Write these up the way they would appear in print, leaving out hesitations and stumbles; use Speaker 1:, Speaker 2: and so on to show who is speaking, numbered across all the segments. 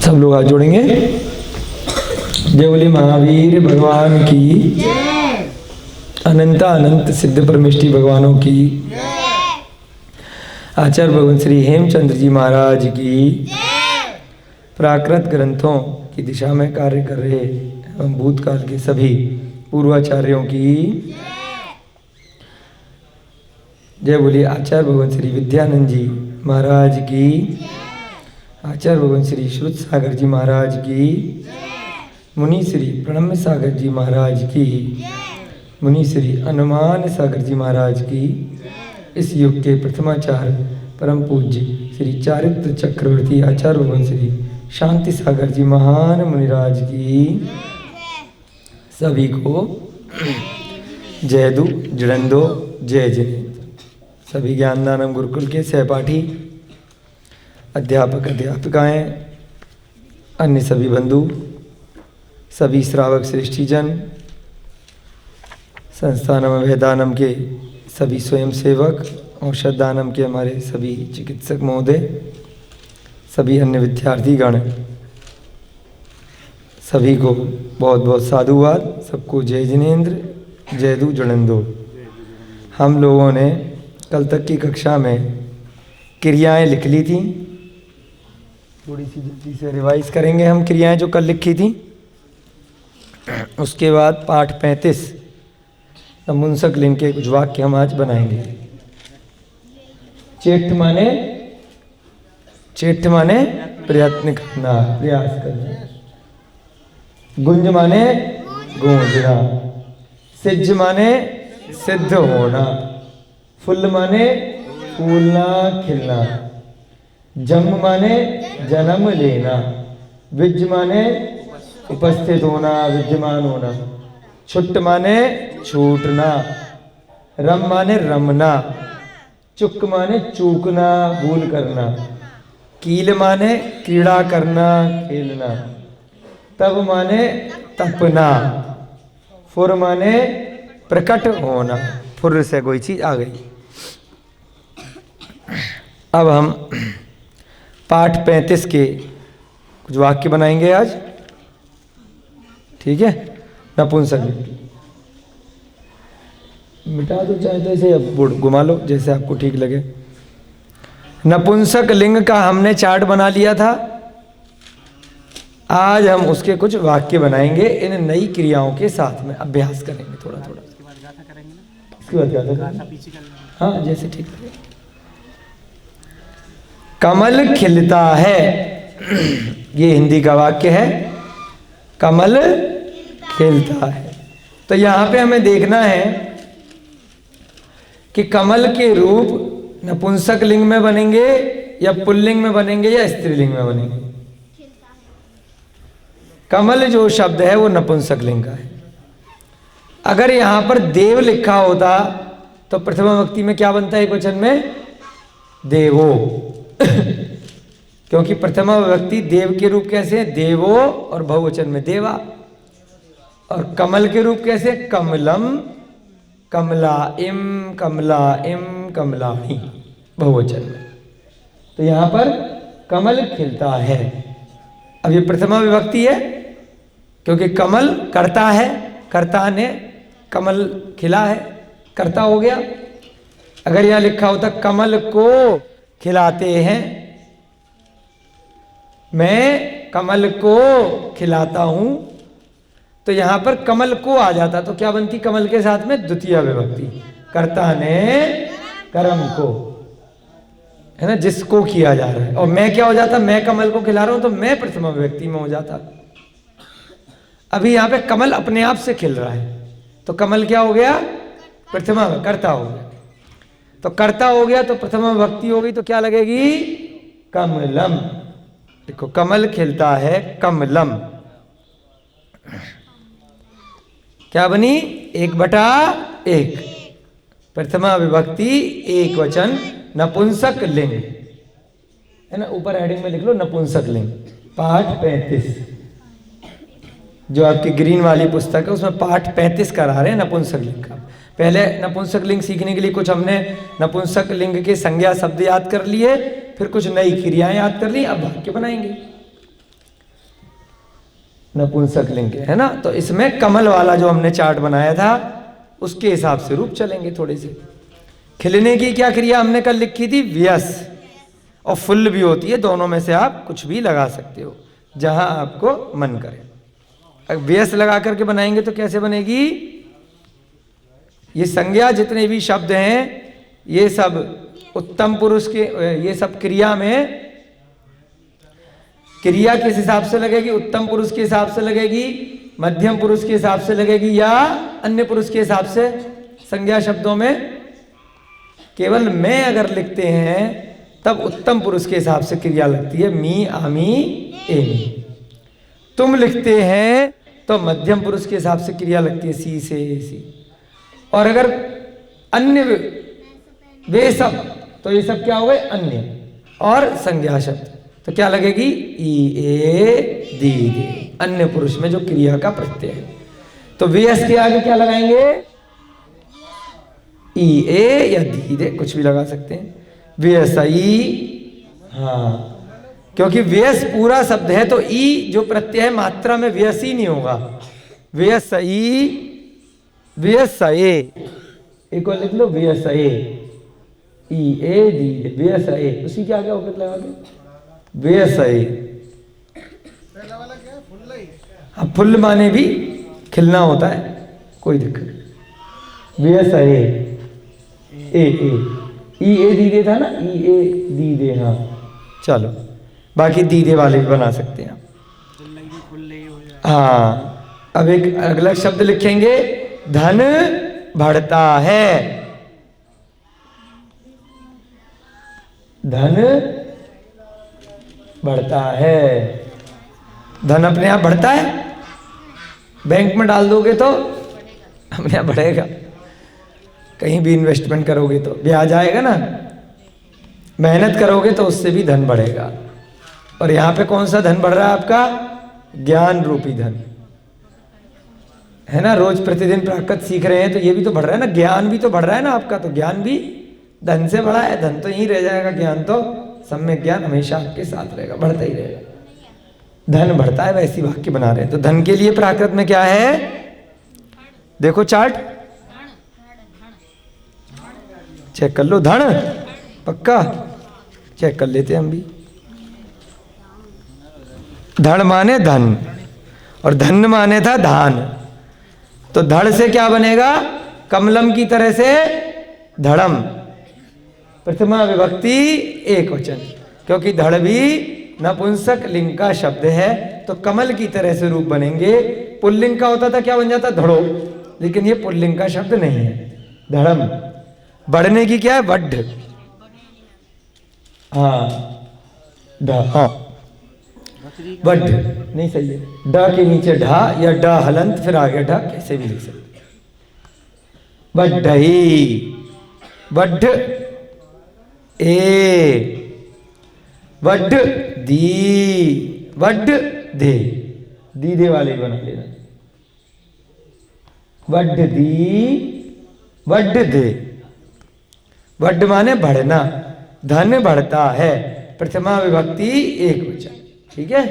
Speaker 1: सब लोग हाथ जोड़ेंगे। जय बोले महावीर भगवान की, अनंत अनंत सिद्ध परमेष्टि भगवानों की, आचार्य भगवान श्री हेमचंद्र जी महाराज की, प्राकृत ग्रंथों की दिशा में कार्य कर रहे एवं भूतकाल के सभी पूर्वाचार्यों की जय बोलिए। आचार्य भगवान श्री विद्यानंद जी महाराज की, आचार्य भगवान श्री श्रुत सागर जी महाराज की, मुनि श्री प्रणम्य सागर जी महाराज की, मुनि श्री अनुमान सागर जी महाराज की, इस युग के प्रथमाचार्य परम पूज्य श्री चारित्र चक्रवर्ती आचार्य भगवान श्री शांति सागर जी महान मुनिराज की, सभी को जय दो जड़ंदो जय जय। सभी ज्ञानदानम गुरुकुल के सहपाठी अध्यापक अध्यापिकाएं, अन्य सभी बंधु, सभी श्रावक श्रेष्ठीजन, संस्थानम वेदानम के सभी स्वयंसेवक, औषधानम के हमारे सभी चिकित्सक महोदय, सभी अन्य विद्यार्थीगण, सभी को बहुत बहुत साधुवाद। सबको जय जिनेन्द्र जय दू जुड़ंदो। हम लोगों ने कल तक की कक्षा में क्रियाएं लिख ली थी, थोड़ी सी जल्दी से रिवाइज करेंगे हम क्रियाएं जो कल लिखी थी। उसके बाद पाठ 35 नपुंसक लिंग के कुछ वाक्य हम आज बनाएंगे। चेष्ट माने प्रयत्न करना, प्रयास करना। गुंज माने गूंजना, सिज्ज माने सिद्ध होना, फुल माने फूलना खिलना, जन्म माने जन्म लेना, विज माने उपस्थित होना विद्यमान होना, छुट्ट माने छूटना, रम माने रमना, चुक माने चूकना भूल करना, कील माने क्रीड़ा करना खेलना, तब माने तपना, फुर माने प्रकट होना। फुर से कोई चीज आ गई। अब हम पाठ 35 के कुछ वाक्य बनाएंगे आज, ठीक है। नपुंसक मिटा दो चाहे तो ऐसे, अब घुमा लो जैसे आपको ठीक लगे। नपुंसक लिंग का हमने चार्ट बना लिया था। आज हम उसके कुछ वाक्य बनाएंगे इन नई क्रियाओं के साथ में, अभ्यास करेंगे थोड़ा थोड़ा। इसके बाद गाथा, हाँ जैसे ठीक लगे। कमल खिलता है, ये हिंदी का वाक्य है। कमल खिलता है। तो यहां पे हमें देखना है कि कमल के रूप नपुंसक लिंग में बनेंगे या पुल्लिंग में बनेंगे या स्त्रीलिंग में बनेंगे। कमल जो शब्द है वो नपुंसक लिंग का है। अगर यहां पर देव लिखा होता तो प्रथमा विभक्ति में क्या बनता है एक वचन में? देवो। क्योंकि प्रथमा विभक्ति देव के रूप कैसे है? देवो, और बहुवचन में देवा। और कमल के रूप कैसे? कमलम, कमला इम, कमला इम, कमलाणी, बहुवचन में। तो यहां पर कमल खिलता है। अब ये प्रथमा विभक्ति है क्योंकि कमल करता है, कर्ता ने कमल खिला है, कर्ता हो गया। अगर यहां लिखा होता कमल को खिलाते हैं, मैं कमल को खिलाता हूं, तो यहां पर कमल को आ जाता तो क्या बनती कमल के साथ में? द्वितीय विभक्ति। कर्ता ने कर्म को, है ना, जिसको किया जा रहा है। और मैं क्या हो जाता? मैं कमल को खिला रहा हूं तो मैं प्रथमा विभक्ति में हो जाता। अभी यहां पे कमल अपने आप से खिल रहा है तो कमल क्या हो गया? प्रथमा, कर्ता हो गया। तो कर्ता हो गया तो प्रथमा विभक्ति हो गई तो क्या लगेगी? कमलम। देखो कमल खिलता है, कमलम क्या बनी? 1/1, प्रथमा विभक्ति एक वचन, नपुंसक लिंग, है ना। ऊपर हेडिंग में लिख लो नपुंसक लिंग। पाठ 35 जो आपकी ग्रीन वाली पुस्तक है उसमें पाठ 35 करा रहे हैं नपुंसक लिंग का। पहले नपुंसक लिंग सीखने के लिए कुछ हमने नपुंसक लिंग के संज्ञा शब्द याद कर लिए, फिर कुछ नई क्रियाएं याद कर ली। अब वाक्य बनाएंगे। नपुंसकलिंग के, है ना। तो इसमें कमल वाला जो हमने चार्ट बनाया था उसके हिसाब से रूप चलेंगे थोड़े से। खिलने की क्या क्रिया हमने कल लिखी थी? व्यस। और फुल भी होती है, दोनों में से आप कुछ भी लगा सकते हो जहां आपको मन करे। अगर व्यस लगा करके बनाएंगे तो कैसे बनेगी? ये संज्ञा जितने भी शब्द हैं ये सब उत्तम पुरुष के, ये सब क्रिया में, क्रिया किस हिसाब से लगेगी? उत्तम पुरुष के हिसाब से लगेगी, मध्यम पुरुष के हिसाब से लगेगी, या अन्य पुरुष के हिसाब से? संज्ञा शब्दों में केवल मैं अगर लिखते हैं तब उत्तम पुरुष के हिसाब से क्रिया लगती है, मी, आमी, एमी। तुम लिखते हैं तो मध्यम पुरुष के हिसाब से क्रिया लगती है, सी से सी। और अगर अन्य वे सब, तो ये सब क्या हो गए? अन्य। और संज्ञा शब्द तो क्या लगेगी? ई, ए, दी, दे। अन्य पुरुष में जो क्रिया का प्रत्यय है, तो व्यस के आगे क्या लगाएंगे? ई, ए या दी, दे, कुछ भी लगा सकते हैं। व्यसई, हाँ, क्योंकि व्यस पूरा शब्द है तो ई जो प्रत्यय है मात्रा में व्यस ही नहीं होगा। व्यसई, व्यसए, एक और लिख लो, व्यसए, ई, ए, दी, व्यसए, उसी के आगे होकर लगा के व्यसए। हाँ, फुल माने भी खिलना होता है, कोई दिक्कत नहीं। व्यसए, ए, ई, ए, दीदे था ना, ई, ए, दीदे। हाँ, चलो, बाकी दीदे वाले भी बना सकते हैं। हाँ, अब एक अगला शब्द लिखेंगे, धन बढ़ता है। धन बढ़ता है। धन अपने आप बढ़ता है? बैंक में डाल दोगे तो अपने आप बढ़ेगा। कहीं भी इन्वेस्टमेंट करोगे तो ब्याज आएगा ना। मेहनत करोगे तो उससे भी धन बढ़ेगा। और यहाँ पे कौन सा धन बढ़ रहा है आपका? ज्ञान रूपी धन, है ना। रोज प्रतिदिन प्राकृत सीख रहे हैं तो ये भी तो बढ़ रहा है ना, ज्ञान भी तो बढ़ रहा है ना आपका। तो ज्ञान भी धन से बढ़ा है, धन तो यहीं रह जाएगा, ज्ञान तो सम्यक ज्ञान हमेशा आपके साथ रहेगा, बढ़ता ही रहेगा। धन बढ़ता है, वैसी वाक्य बना रहे हैं। तो धन के लिए प्राकृत में क्या है? देखो चार्ट, चेक कर लो। धन पक्का चेक कर लेते हैं हम भी। धन माने धन और धन माने था धान। तो धड़ से क्या बनेगा? कमलम की तरह से धड़म, प्रथमा विभक्ति एक वचन, क्योंकि धड़ भी नपुंसक लिंग का शब्द है तो कमल की तरह से रूप बनेंगे। पुल्लिंग का होता था क्या बन जाता? धड़ो, लेकिन ये पुल्लिंग का शब्द नहीं है, धड़म। बढ़ने की क्या है? वड्ढ। हाँ, हाँ, वड्ढ नहीं सही है, ड के नीचे ढा या ड हलंत फिर आगे ढा, कैसे भी लिख सकते। वड्ढई, वड्ढ ए, वड्ढ दी, वड्ढ दे, दीदे वाले बना लेना। वड्ढ दी, वड्ढ दे। वड्ढ माने बढ़ना, धन बढ़ता है, प्रथमा विभक्ति एक वचन, ठीक है।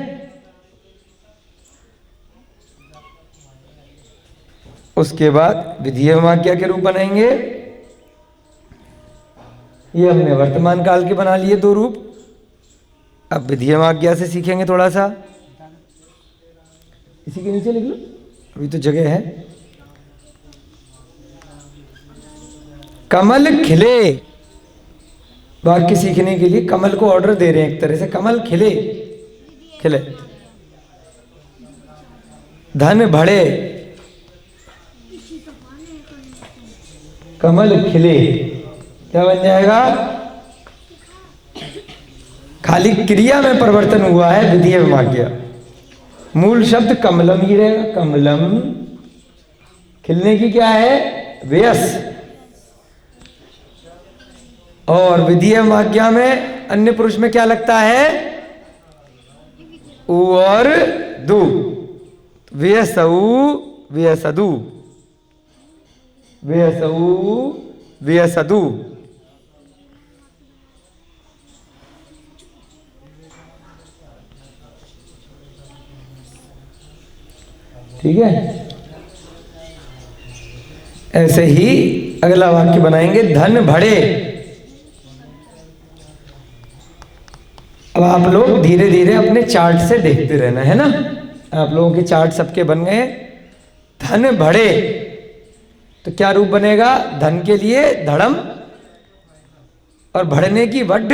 Speaker 1: उसके बाद विधेय वाक्य के रूप बनाएंगे। ये हमने वर्तमान काल के बना लिए दो रूप। अब विधेय वाक्य से सीखेंगे थोड़ा सा। इसी के नीचे लिख लो, अभी तो जगह है। कमल खिले, वाक्य सीखने के लिए कमल को ऑर्डर दे रहे हैं एक तरह से। कमल खिले, खिले। धन बढ़े, कमल खिले, क्या बन जाएगा? खाली क्रिया में परिवर्तन हुआ है विधेय वाक्य। मूल शब्द कमलम ही रहेगा, कमलम। खिलने की क्या है? व्यस। और विधेय वाक्य में अन्य पुरुष में क्या लगता है? उ और दु। व्यसऊ, व्यसदु, व्यसऊ, व्यसदु। ठीक है। ऐसे ही अगला वाक्य बनाएंगे, धन बढ़े। अब आप लोग धीरे धीरे अपने चार्ट से देखते रहना है ना। आप लोगों के चार्ट सबके बन गए। धन बढ़े तो क्या रूप बनेगा? धन के लिए धड़म और बढ़ने की वड्ढ,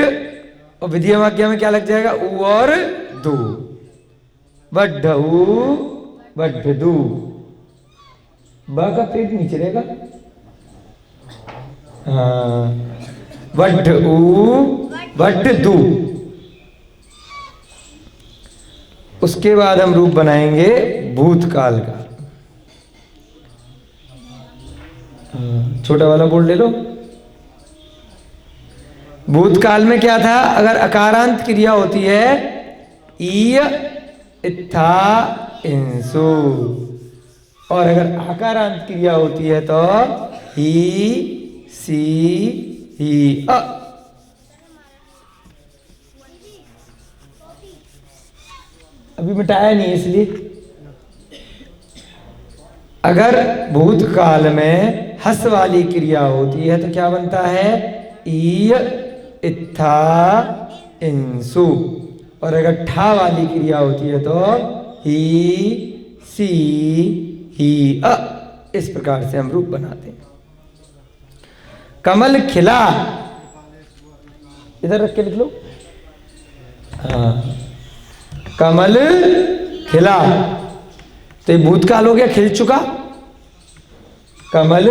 Speaker 1: और विधिया वाक्य में क्या लग जाएगा? ऊ और दू, वड्ढ ऊ वड्ढ दू। ब का पेट नीचे रहेगा। हाँ, वड्ढ ऊ वड्ढ दू। उसके बाद हम रूप बनाएंगे भूतकाल का। छोटा वाला बोर्ड ले लो। भूतकाल में क्या था? अगर अकारांत क्रिया होती है, ई इत्था इंसु, और अगर आकारांत क्रिया होती है तो ही सी ही अ। अभी मिटाया नहीं इसलिए। अगर भूतकाल में हस वाली क्रिया होती है तो क्या बनता है? ई इत्था इंसु, और अगर ठा वाली क्रिया होती है तो ही सी ही अ। इस प्रकार से हम रूप बनाते हैं। कमल खिला, इधर रख के लिख लो। हाँ, कमल खिला, तो ये भूतकाल हो गया, खिल चुका। कमल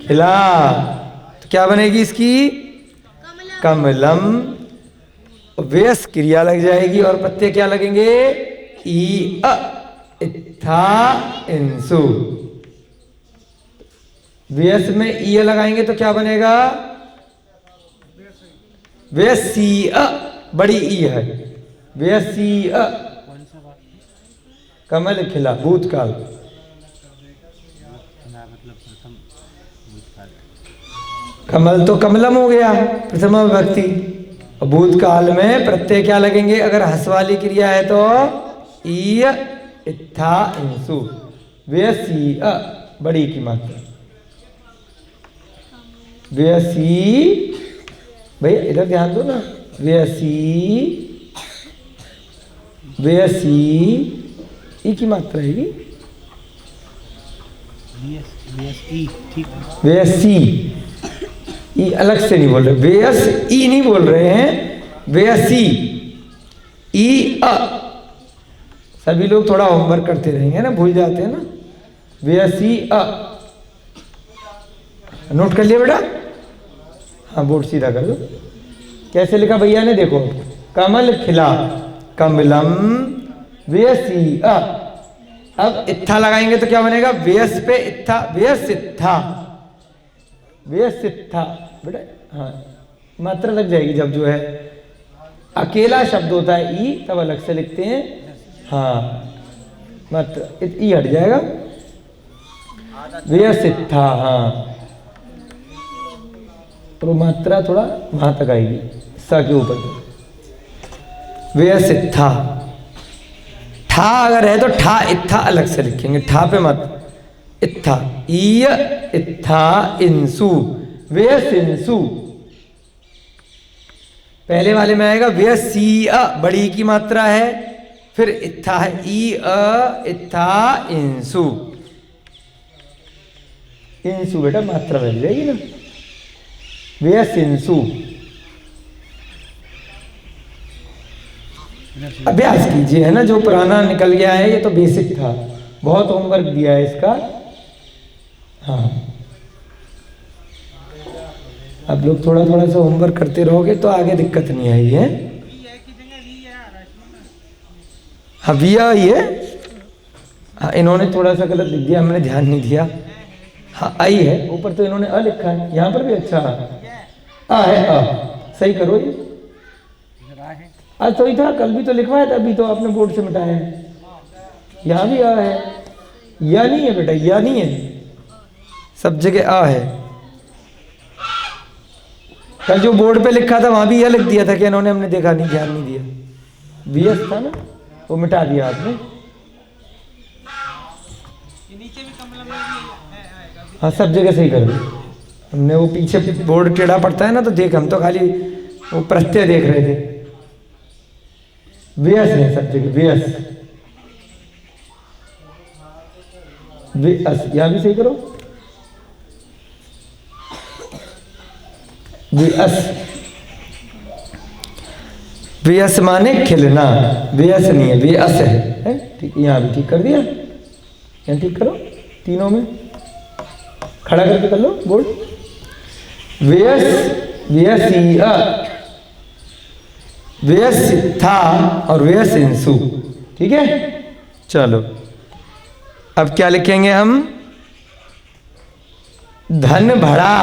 Speaker 1: खिला तो क्या बनेगी इसकी? कमलम। व्यस क्रिया लग जाएगी और प्रत्यय क्या लगेंगे? ई अ इत्था इंसु। व्यस में ई लगाएंगे तो क्या बनेगा? व्यसी अ, बड़ी ई है, व्यसी अ। कमल खिला भूतकाल। कमल तो कमलम हो गया प्रथमा विभक्ति। और भूतकाल में प्रत्यय क्या लगेंगे? अगर हस वाली क्रिया है तो ई इत्था इंसु, व्यसी अ, बड़ी की मात्रा। व्यसी, भैया इधर ध्यान दो ना। व्यसी, व्यसी ई की मात्रा है। व्यसी, ई अलग से नहीं बोल रहे, व्यस ई नहीं बोल रहे हैं, व्यसी ई अ। सभी लोग थोड़ा होमवर्क करते रहेंगे ना, भूल जाते हैं ना। व्यसी अ, नोट कर लिया बेटा? हाँ, बोर्ड सीधा कर दो। कैसे लिखा भैया ने? देखो, कमल खिला, कमलम व्यसी अ। अब इत्था लगाएंगे तो क्या बनेगा? व्यस पे इत्था, व्यसित्था, व्यसित्था बेटा। हाँ, मात्रा लग जाएगी जब जो है अकेला शब्द होता है ई, तब अलग से लिखते हैं। हाँ, मात्रा ई हट जाएगा, व्यसित्था। हाँ, तो मात्रा थोड़ा वहां तक आएगी, सा के ऊपर तक। व्यसित्था। ठा अगर है तो ठा इत्था अलग से लिखेंगे, ठा पे मत। इत्था, ई इत्था इंसु, व्यसिंसु। पहले वाले में आएगा व्यसी अ, बड़ी की मात्रा है, फिर इत्था है, ई अ इत्था इंसु। इंसु बेटा मात्रा बन जाएगी ना, व्यसिंसु। अभ्यास कीजिए, है ना। जो पुराना निकल गया है ये तो बेसिक था, बहुत होमवर्क दिया है इसका। हाँ, आप लोग थोड़ा थोड़ा सा होमवर्क करते रहोगे तो आगे दिक्कत नहीं आई है। हाँ, विया ही है। हाँ, इन्होंने थोड़ा सा गलत लिख दिया, हमने ध्यान नहीं दिया। हाँ, आई है, ऊपर तो इन्होंने अ लिखा है, यहाँ पर भी अच्छा आ है। अ सही करो, ये आज तो ही था, कल भी तो लिखवाया था, अभी तो आपने बोर्ड से मिटाया है। यहाँ भी आ है, या नहीं है बेटा? या नहीं है, सब जगह आ है। कल जो बोर्ड पे लिखा था वहां भी यह लिख दिया था कि इन्होंने, हमने देखा नहीं, ध्यान नहीं दिया। वीएस था ना, वो मिटा दिया आपने। हाँ सब जगह सही कर दो। हमने वो पीछे बोर्ड टेढ़ा पड़ता है ना, तो देख हम तो खाली वो प्रत्यय देख रहे थे। व्यस है सब जगह, व्यस व्यस, यहाँ भी सही करो, व्यस। व्यस माने खिलना, व्यस नहीं है, व्यस है ठीक। यहाँ भी ठीक कर दिया, यहाँ ठीक करो, तीनों में खड़ा करके कर लो बोर्ड। व्यस, व्यसीय, व्यसिथा और व्यसिंसु, ठीक है। चलो अब क्या लिखेंगे हम? धन बढ़ा।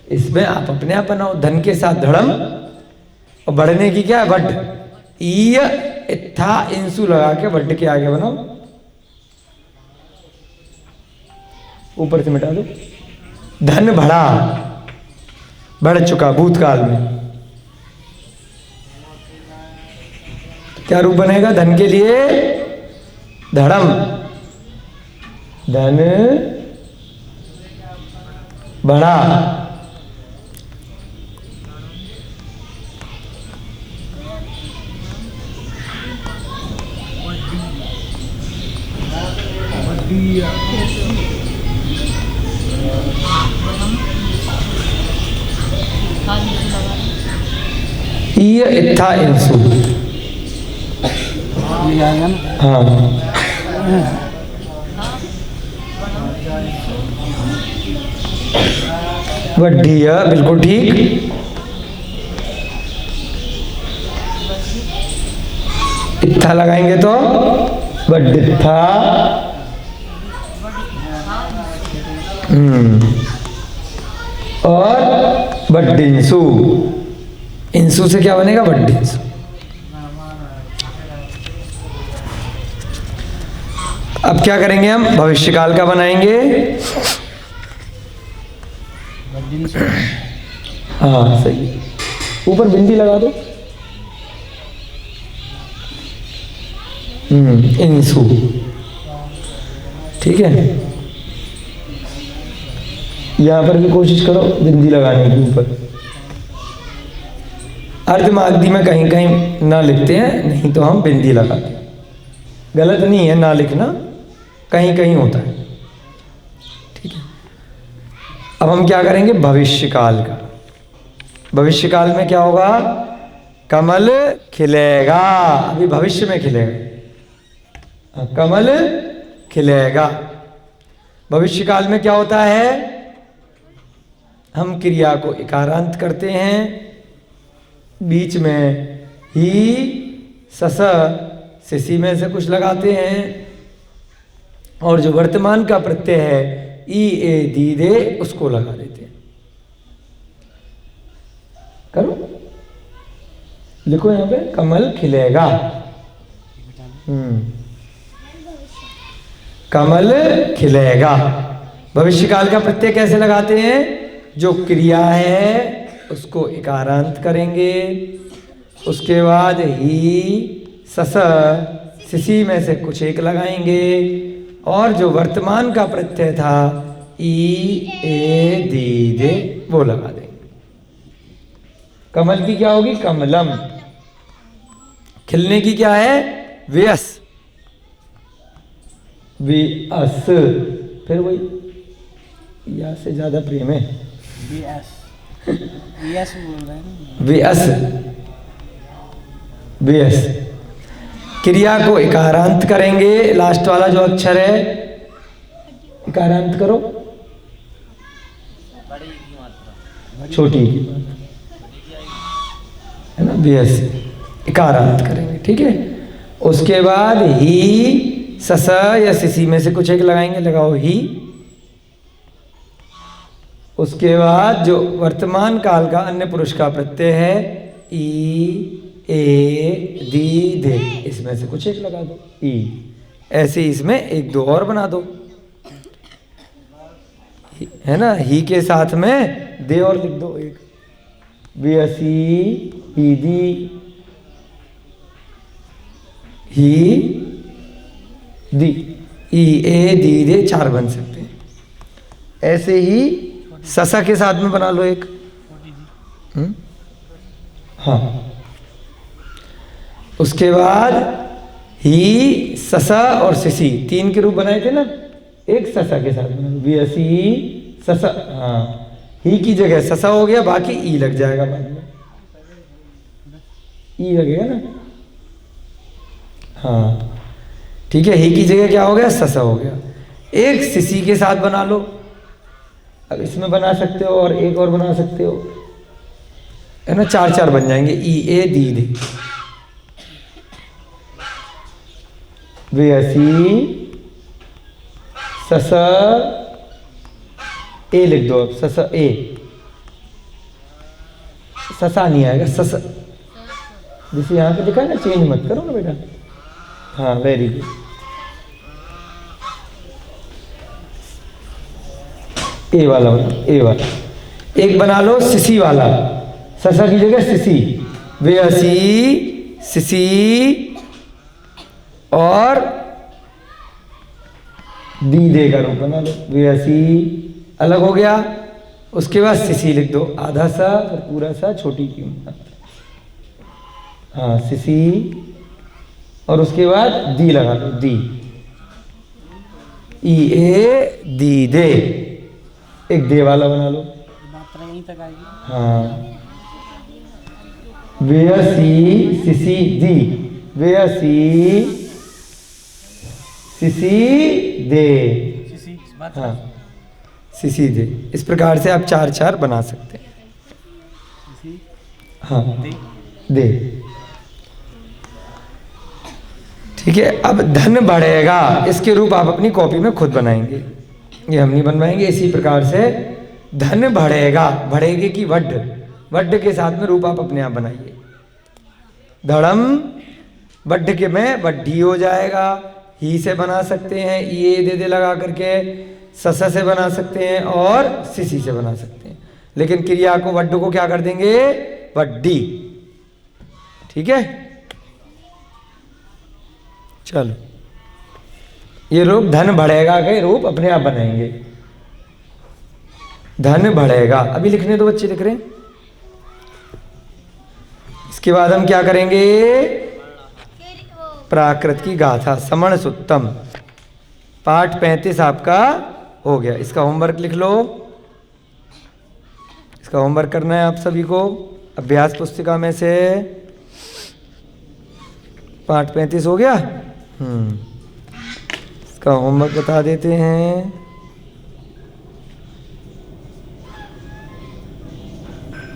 Speaker 1: इसमें आप अपने आप बनाओ, धन के साथ धड़म और बढ़ने की क्या है वड। ईय इत्था इंसु लगा के वड के आगे बनाओ, ऊपर से मिटा दो। धन बढ़ा, बढ़ चुका भूतकाल में। क्या रूप बनेगा धन के लिए? धड़म, धन बढ़ा। ईय इत्था इंसु, हाँ वड्ढीय, बिल्कुल ठीक। इत्था लगाएंगे तो वड्डित्था, और वड्डिंसु। इंसु से क्या बनेगा? वड्डिंसु। अब क्या करेंगे हम? भविष्यकाल का बनाएंगे। हाँ सही है, ऊपर बिंदी लगा दो। इंसु, ठीक है। यहां पर भी कोशिश करो बिंदी लगाने की ऊपर। अर्धमागधी में कहीं कहीं ना लिखते हैं, नहीं तो हम बिंदी लगाते हैं। गलत नहीं है ना लिखना, कहीं कहीं होता है, ठीक है। अब हम क्या करेंगे? भविष्यकाल का। भविष्यकाल में क्या होगा? कमल खिलेगा, अभी भविष्य में खिलेगा, कमल खिलेगा। भविष्यकाल में क्या होता है? हम क्रिया को इकारांत करते हैं, बीच में ही सस सिसी में से कुछ लगाते हैं, और जो वर्तमान का प्रत्यय है ई ए दी दे उसको लगा देते हैं। करो, लिखो यहां पे कमल खिलेगा। कमल खिलेगा। भविष्यकाल का प्रत्यय कैसे लगाते हैं? जो क्रिया है उसको इकारांत करेंगे, उसके बाद ही सस सिसी में से कुछ एक लगाएंगे, और जो वर्तमान का प्रत्यय था ई ए दी दे वो लगा देंगे। कमल की क्या होगी? कमलम। खिलने की क्या है? व्यस, व्यस। फिर वही या से ज्यादा प्रेम है, व्यस बोल रहे हैं। व्यस, व्यस। क्रिया को इकारांत करेंगे, लास्ट वाला जो अक्षर है इकारांत करो, छोटी की है ना, व्यस इकारांत करेंगे, ठीक है। उसके बाद ही सस या सिसी में से कुछ एक लगाएंगे, लगाओ ही। उसके बाद जो वर्तमान काल का अन्य पुरुष का प्रत्यय है ई ए दी दे, इसमें से कुछ एक लगा दो, ई। ऐसे इसमें एक दो और बना दो, है ना। ही के साथ में दे और लिख दो एक, व्यसी ही दी, ही दी, ई ए दी दे 4 बन सकते हैं। ऐसे ही ससा के साथ में बना लो एक। हाँ, उसके बाद ही ससा और सिसी 3 के रूप बनाए थे ना, एक ससा के साथ में वीसी ससा। हाँ, ही की जगह ससा हो गया, बाकी ई लग जाएगा बाद में, ई लगेगा ना। हाँ ठीक है, ही की जगह क्या हो गया, ससा हो गया। एक सिसी के साथ बना लो, अब इसमें बना सकते हो और एक और बना सकते हो, है ना, 4 बन जाएंगे। ई ए दी दे वीसी ससा ए लिख दो। अब ससा ए, ससा नहीं आएगा, ससा जैसे यहाँ पे दिखा है ना, चेंज मत करो ना बेटा। हाँ वेरी गुड। ए वाला बना, ए वाला एक बना लो, सिसी वाला, ससा की जगह सिसी, वीसी सिसी और दी दे का रूप बना लो, वीसी अलग हो गया। उसके बाद सिसी लिख दो, आधा सा और पूरा सा छोटी क्यों। हाँ सिसी, और उसके बाद दी लगा लो, दी ई ए दी दे, एक दे वाला बना लो। यहीं तक आएगी। हाँ वीसी सिसी दी, वीसी सिसी दे, हाँ सिसी दे। इस प्रकार से आप 4 बना सकते हैं। हाँ दे, ठीक है। अब धन बढ़ेगा, इसके रूप आप अपनी कॉपी में खुद बनाएंगे, ये हम नहीं बनवाएंगे। इसी प्रकार से धन बढ़ेगा, बढ़ेगे की वड्ढ, वड्ढ के साथ में रूप आप अपने आप बनाइए। धड़म, वड्ढ के में वड्ढी हो जाएगा, ही से बना सकते हैं, ये दे दे लगा करके, ससा से बना सकते हैं और सिसी से बना सकते हैं। लेकिन क्रिया को, वड्ढ को क्या कर देंगे, वड्ढी। ठीक है, चलो ये रूप धन बढ़ेगा के रूप अपने आप बनाएंगे। धन बढ़ेगा, अभी लिखने दो, बच्चे लिख रहे हैं। इसके बाद हम क्या करेंगे, प्राकृत की गाथा, समण सुत्तम, पाठ 35 आपका हो गया। इसका होमवर्क लिख लो, इसका होमवर्क करना है आप सभी को अभ्यास पुस्तिका में से। पाठ 35 हो गया। इसका होमवर्क बता देते हैं।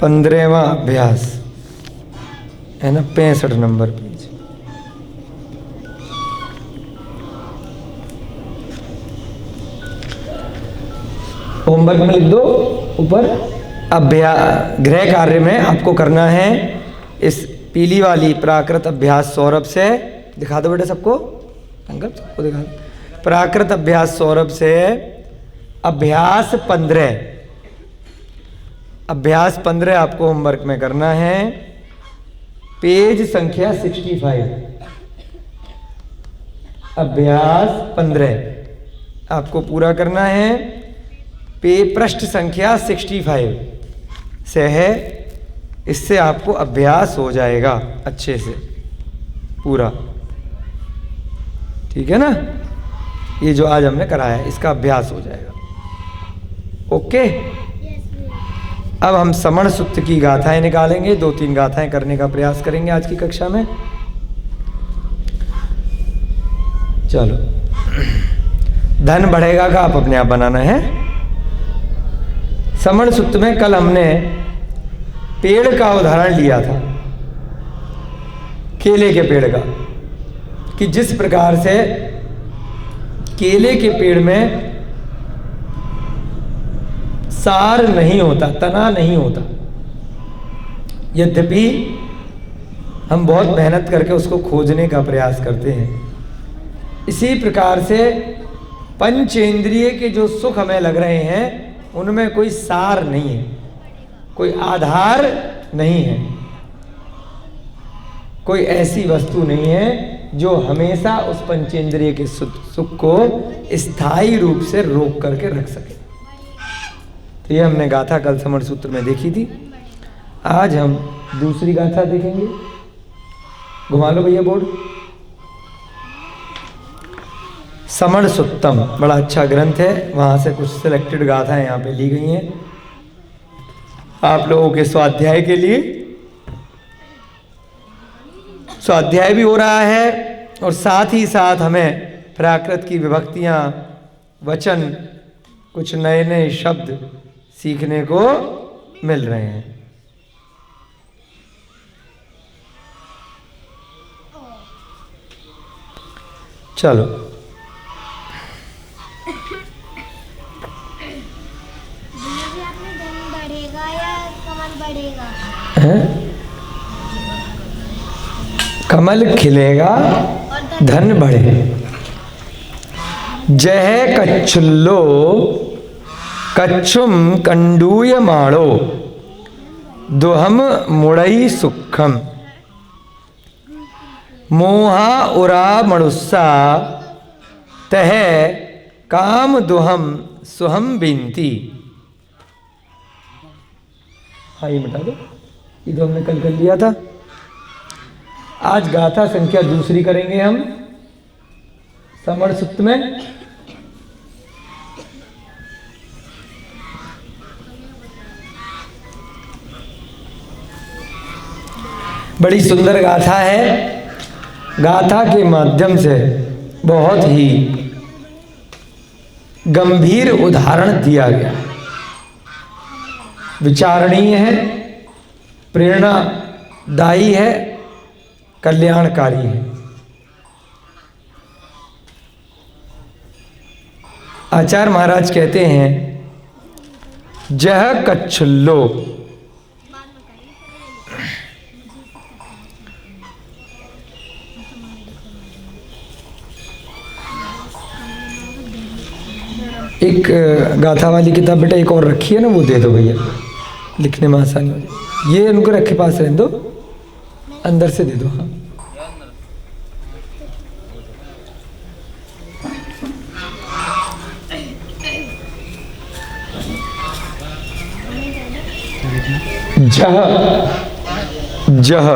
Speaker 1: पंद्रहवां अभ्यास है ना, 65 नंबर पेज। होमवर्क में लिख दो ऊपर, अभ्यास गृह कार्य में आपको करना है इस पीली वाली प्राकृत अभ्यास सौरभ से। दिखा दो बेटा सबको, अंकल सबको दिखा दो। प्राकृत अभ्यास सौरभ से अभ्यास 15, अभ्यास 15 आपको होमवर्क में करना है। पेज संख्या 65, अभ्यास 15 आपको पूरा करना है। पृष्ठ संख्या 65 से है, इससे आपको अभ्यास हो जाएगा अच्छे से पूरा। ठीक है ना, ये जो आज हमने कराया है इसका अभ्यास हो जाएगा। ओके, अब हम समण सूक्त की गाथाएं निकालेंगे, 2-3 गाथाएं करने का प्रयास करेंगे आज की कक्षा में। चलो, धन बढ़ेगा का आप अपने आप बनाना है। समण सूक्त में कल हमने पेड़ का उदाहरण लिया था, केले के पेड़ का, कि जिस प्रकार से केले के पेड़ में सार नहीं होता, तना नहीं होता, यद्यपि हम बहुत मेहनत करके उसको खोजने का प्रयास करते हैं। इसी प्रकार से पंचेंद्रिय के जो सुख हमें लग रहे हैं उनमें कोई सार नहीं है, कोई आधार नहीं है, कोई ऐसी वस्तु नहीं है जो हमेशा उस पंचेंद्रिय के सुख को स्थायी रूप से रोक करके रख सके। तो ये हमने गाथा कल समण सूत्र में देखी थी। आज हम दूसरी गाथा देखेंगे। घुमा लो भैया बोर्ड। समण सुत्तम बड़ा अच्छा ग्रंथ है, वहाँ से कुछ सिलेक्टेड गाथाएं यहाँ पे ली गई हैं आप लोगों के स्वाध्याय के लिए। स्वाध्याय भी हो रहा है और साथ ही साथ हमें प्राकृत की विभक्तियाँ, वचन, कुछ नए नए शब्द सीखने को मिल रहे हैं। चलो कमल खिलेगा धन बढ़े। जय कच्छुल्लो कच्छुम कंडूय माणो दुहम मुड़ई सुखम मोहा उरा मणुस्सा तह काम दुहम सुहम बिनती। हाँ ये मिटा दो, ये तो हमने कल कर लिया था। आज गाथा संख्या दूसरी करेंगे हम समण सूक्त में। बड़ी सुंदर गाथा है। गाथा के माध्यम से बहुत ही गंभीर उदाहरण दिया गया, विचारणीय है, प्रेरणादायी है, कल्याणकारी है। आचार्य महाराज कहते हैं जह कच्छुल्लो, एक गाथा वाली किताब बेटा एक और रखी है ना, वो दे दो भैया, लिखने में आसानी हो जाए। ये उनको रखे पास रहने दो, अंदर से दे दो। हाँ जह जह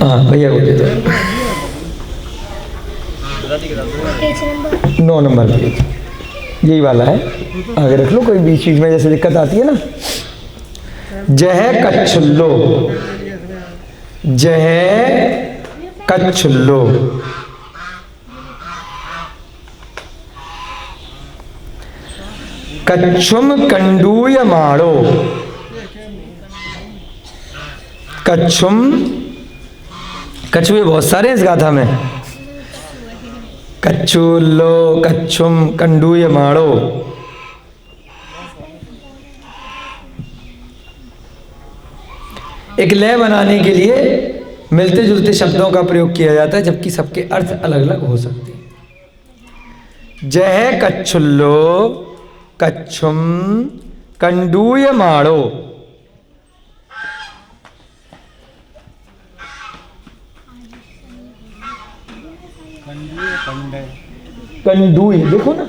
Speaker 1: हाँ भैया को दे दो। 9 नंबर पेज यही वाला है, आगे रख लो। कोई भी चीज में जैसे दिक्कत आती है ना। जह कच्छुल्लो, जह कच्छुल्लो, कच्छुम कंडूय माणो, कच्छुम, कछुए बहुत सारे हैं इस गाथा में। कच्छुल्लो, कच्छुम, कंडूय माणो। एक लय बनाने के लिए मिलते जुलते शब्दों का प्रयोग किया जाता है, जबकि सबके अर्थ अलग अलग हो सकते हैं। जय कच्छुल्लो कच्छुम कंडूय माणो। कंडूय देखो ना,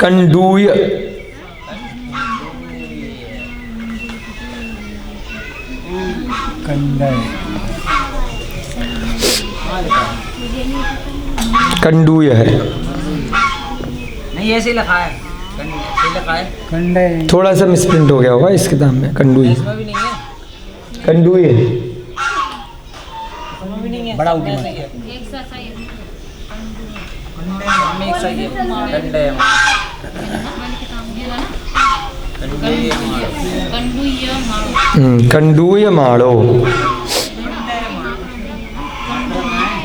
Speaker 1: कंडूय कंडूय है,
Speaker 2: नहीं ऐसे लिखा है, कंडूय।
Speaker 1: थोड़ा सा मिसप्रिंट हो गया होगा इस किताब में। कंडूय, कंडूय है,
Speaker 2: बड़ा
Speaker 1: कंडूय माणो।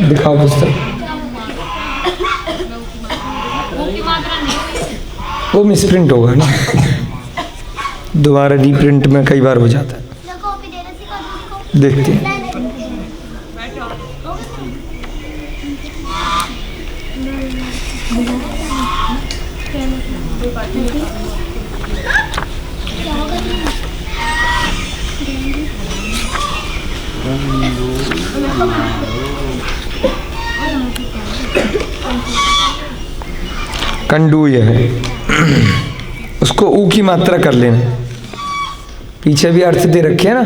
Speaker 1: दिखाओ पुस्तक। वो मिसप्रिंट होगा ना, दोबारा रीप्रिंट में कई बार हो जाता है। देखते हैं। कंडूय है, उसको ऊ की मात्रा कर लेना। पीछे भी अर्थ दे रखे हैं ना,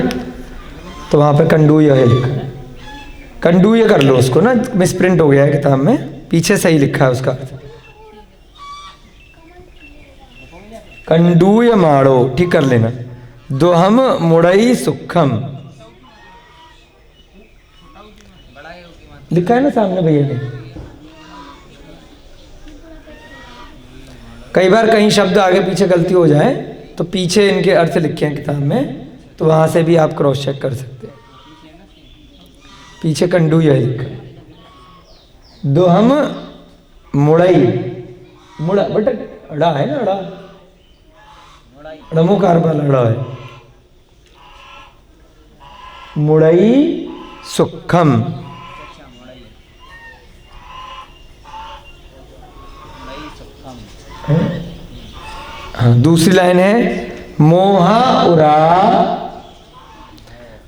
Speaker 1: तो वहाँ पे कंडूय है लिखा। कंडूय कर लो उसको ना, मिसप्रिंट हो गया है किताब में, पीछे सही लिखा है उसका अर्थ। कंडूय माड़ो, ठीक कर लेना। दोहम मुड़ई सुखम, लिखा है ना सामने भैया ने। कई बार कहीं शब्द आगे पीछे गलती हो जाए तो पीछे इनके अर्थ लिखे हैं किताब में, तो वहां से भी आप क्रॉस चेक कर सकते हैं। पीछे कंडू यही लिखा है। दोहम मुड़ई, मुड़ा बट अड़ा है ना, अड़ा अड़मोकार वाला अड़ा है। मुड़ई सुखम, हाँ दूसरी लाइन है मोहा उरा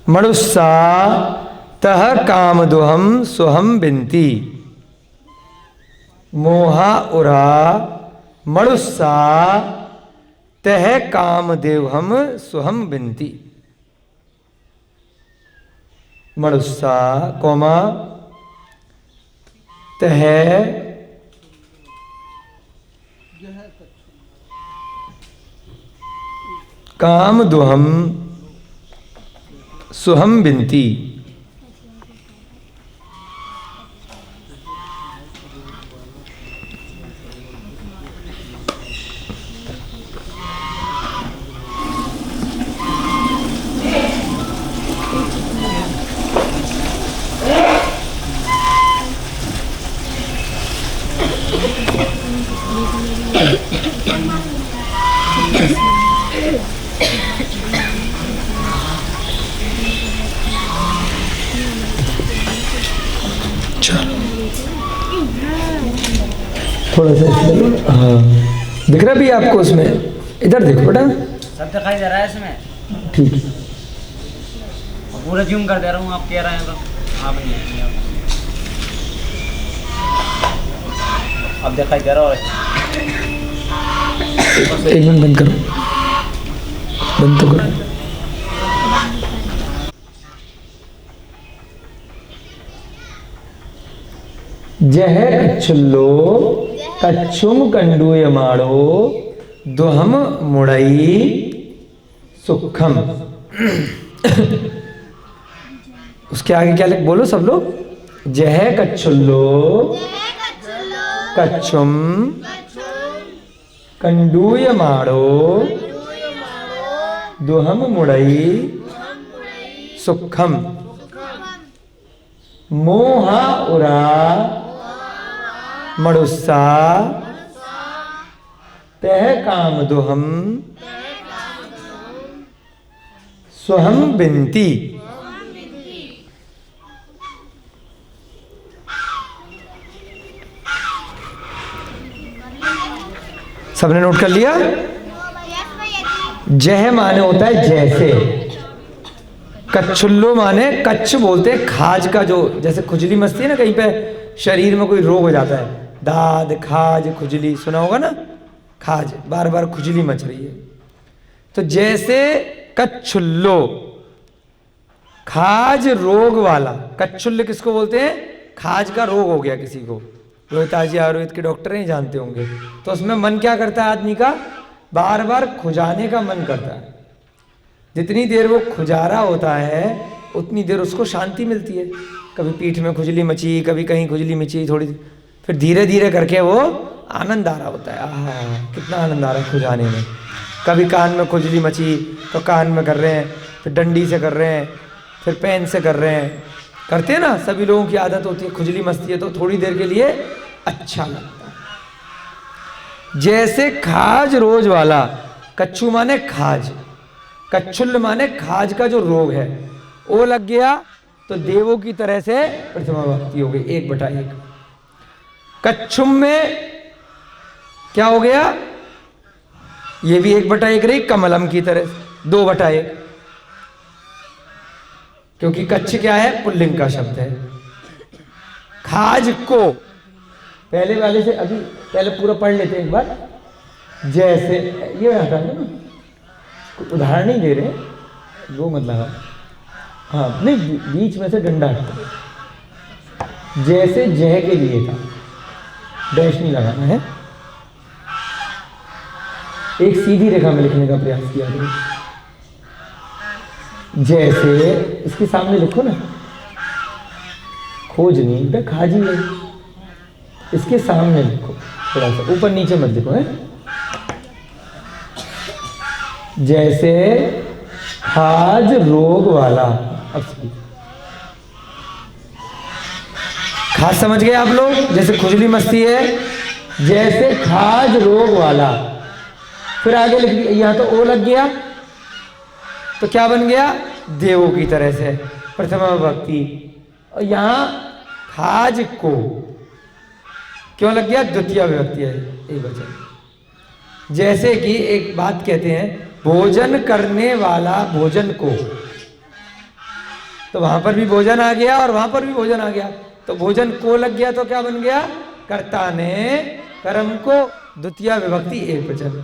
Speaker 1: मड़ुस्सा तह काम दुहम सुहम बिनती। मोहा उरा मड़ुस्सा तह काम देवहम सुहम बिनती। मड़ुस्सा कोमा तह काम दुहम सुहम बिनती। थोड़ा सा हाँ दिख रहा भी आपको उसमें, इधर देखो बेटा,
Speaker 2: सब दिखाई दे रहा है इसमें।
Speaker 1: ठीक है,
Speaker 2: पूरा जूम कर दे रहा हूँ, आप कह रहे हैं तो आप नहीं, अब दिखाई दे रहा है।
Speaker 1: एक मिनट बंद करो, बंद तो करो। जह कच्छुल्लो कच्छुम कंडूय माड़ो दुहम मुड़ई सुखम। उसके आगे क्या लिख, बोलो सब लोग। जह कच्छुल्लो कच्छुम कंडूय माड़ो दुहम मुड़ई सुखम। मोहा उरा मड़ुस्सा तह काम दुहम सुहम बिनती। सबने नोट कर लिया। जह माने होता है जैसे, कच्छुल्लो माने कच्छ बोलते हैं खाज का, जो जैसे खुजली मचती है ना कहीं पे, शरीर में कोई रोग हो जाता है, दाद खाज खुजली सुना होगा ना, खाज बार बार खुजली मच रही है, तो जैसे कच्छुल्लो खाज रोग वाला। कच्छुल्ल किसको बोलते हैं, खाज का रोग हो गया किसी को, रोहिताजी आयुर्वेद के डॉक्टर नहीं जानते होंगे, तो उसमें मन क्या करता है आदमी का, बार बार खुजाने का मन करता है। जितनी देर वो खुजारा होता है उतनी देर उसको शांति मिलती है। कभी पीठ में खुजली मची, कभी कहीं खुजली मची थोड़ी, फिर धीरे धीरे करके वो आनंद आ रहा होता है। आहा कितना आनंद आ रहा है खुजाने में। कभी कान में खुजली मची तो कान में कर रहे हैं, फिर डंडी से कर रहे हैं, फिर पेन से कर रहे हैं, करते हैं ना, सभी लोगों की आदत होती है। खुजली मचती है तो थोड़ी देर के लिए अच्छा लगता है। जैसे खाज रोज वाला, कच्छू माने खाज, कच्छुल्ल माने खाज का जो रोग है वो लग गया तो देवों की तरह से प्रथमा भक्ति हो गई 1/1। कच्छुम में क्या हो गया, ये भी 1/1 रही, कमलम की तरह 2/1। क्योंकि कच्छ क्या है, पुल्लिंग का शब्द है। खाज को, पहले वाले से अभी पहले पूरा पढ़ लेते हैं एक बार। जैसे ये आता है ना, उदाहरण नहीं दे रहे, वो मत लगा, हाँ नहीं, बीच में से डंडा हटा, जैसे जह के लिए था, डैश नहीं लगाना है, एक सीधी रेखा में लिखने का प्रयास किया करो। जैसे इसके सामने लिखो ना, खोज नहीं बेटा, खाजी है, इसके सामने लिखो, थोड़ा सा ऊपर नीचे मत लिखो है। जैसे खाज रोग वाला, अब खास समझ गए आप लोग, जैसे खुजली मस्ती है, जैसे खाज रोग वाला। फिर आगे लिख दिया, यहां तो ओ लग गया, तो क्या बन गया, देवों की तरह से प्रथमा विभक्ति। और यहां खाज को क्यों लग गया, द्वितीय विभक्ति है, एक वचन। जैसे कि एक बात कहते हैं, भोजन करने वाला भोजन को, तो वहां पर भी भोजन आ गया और वहां पर भी भोजन आ गया, तो भोजन को लग गया तो क्या बन गया, कर्ता ने कर्म को द्वितीय विभक्ति एक वचन।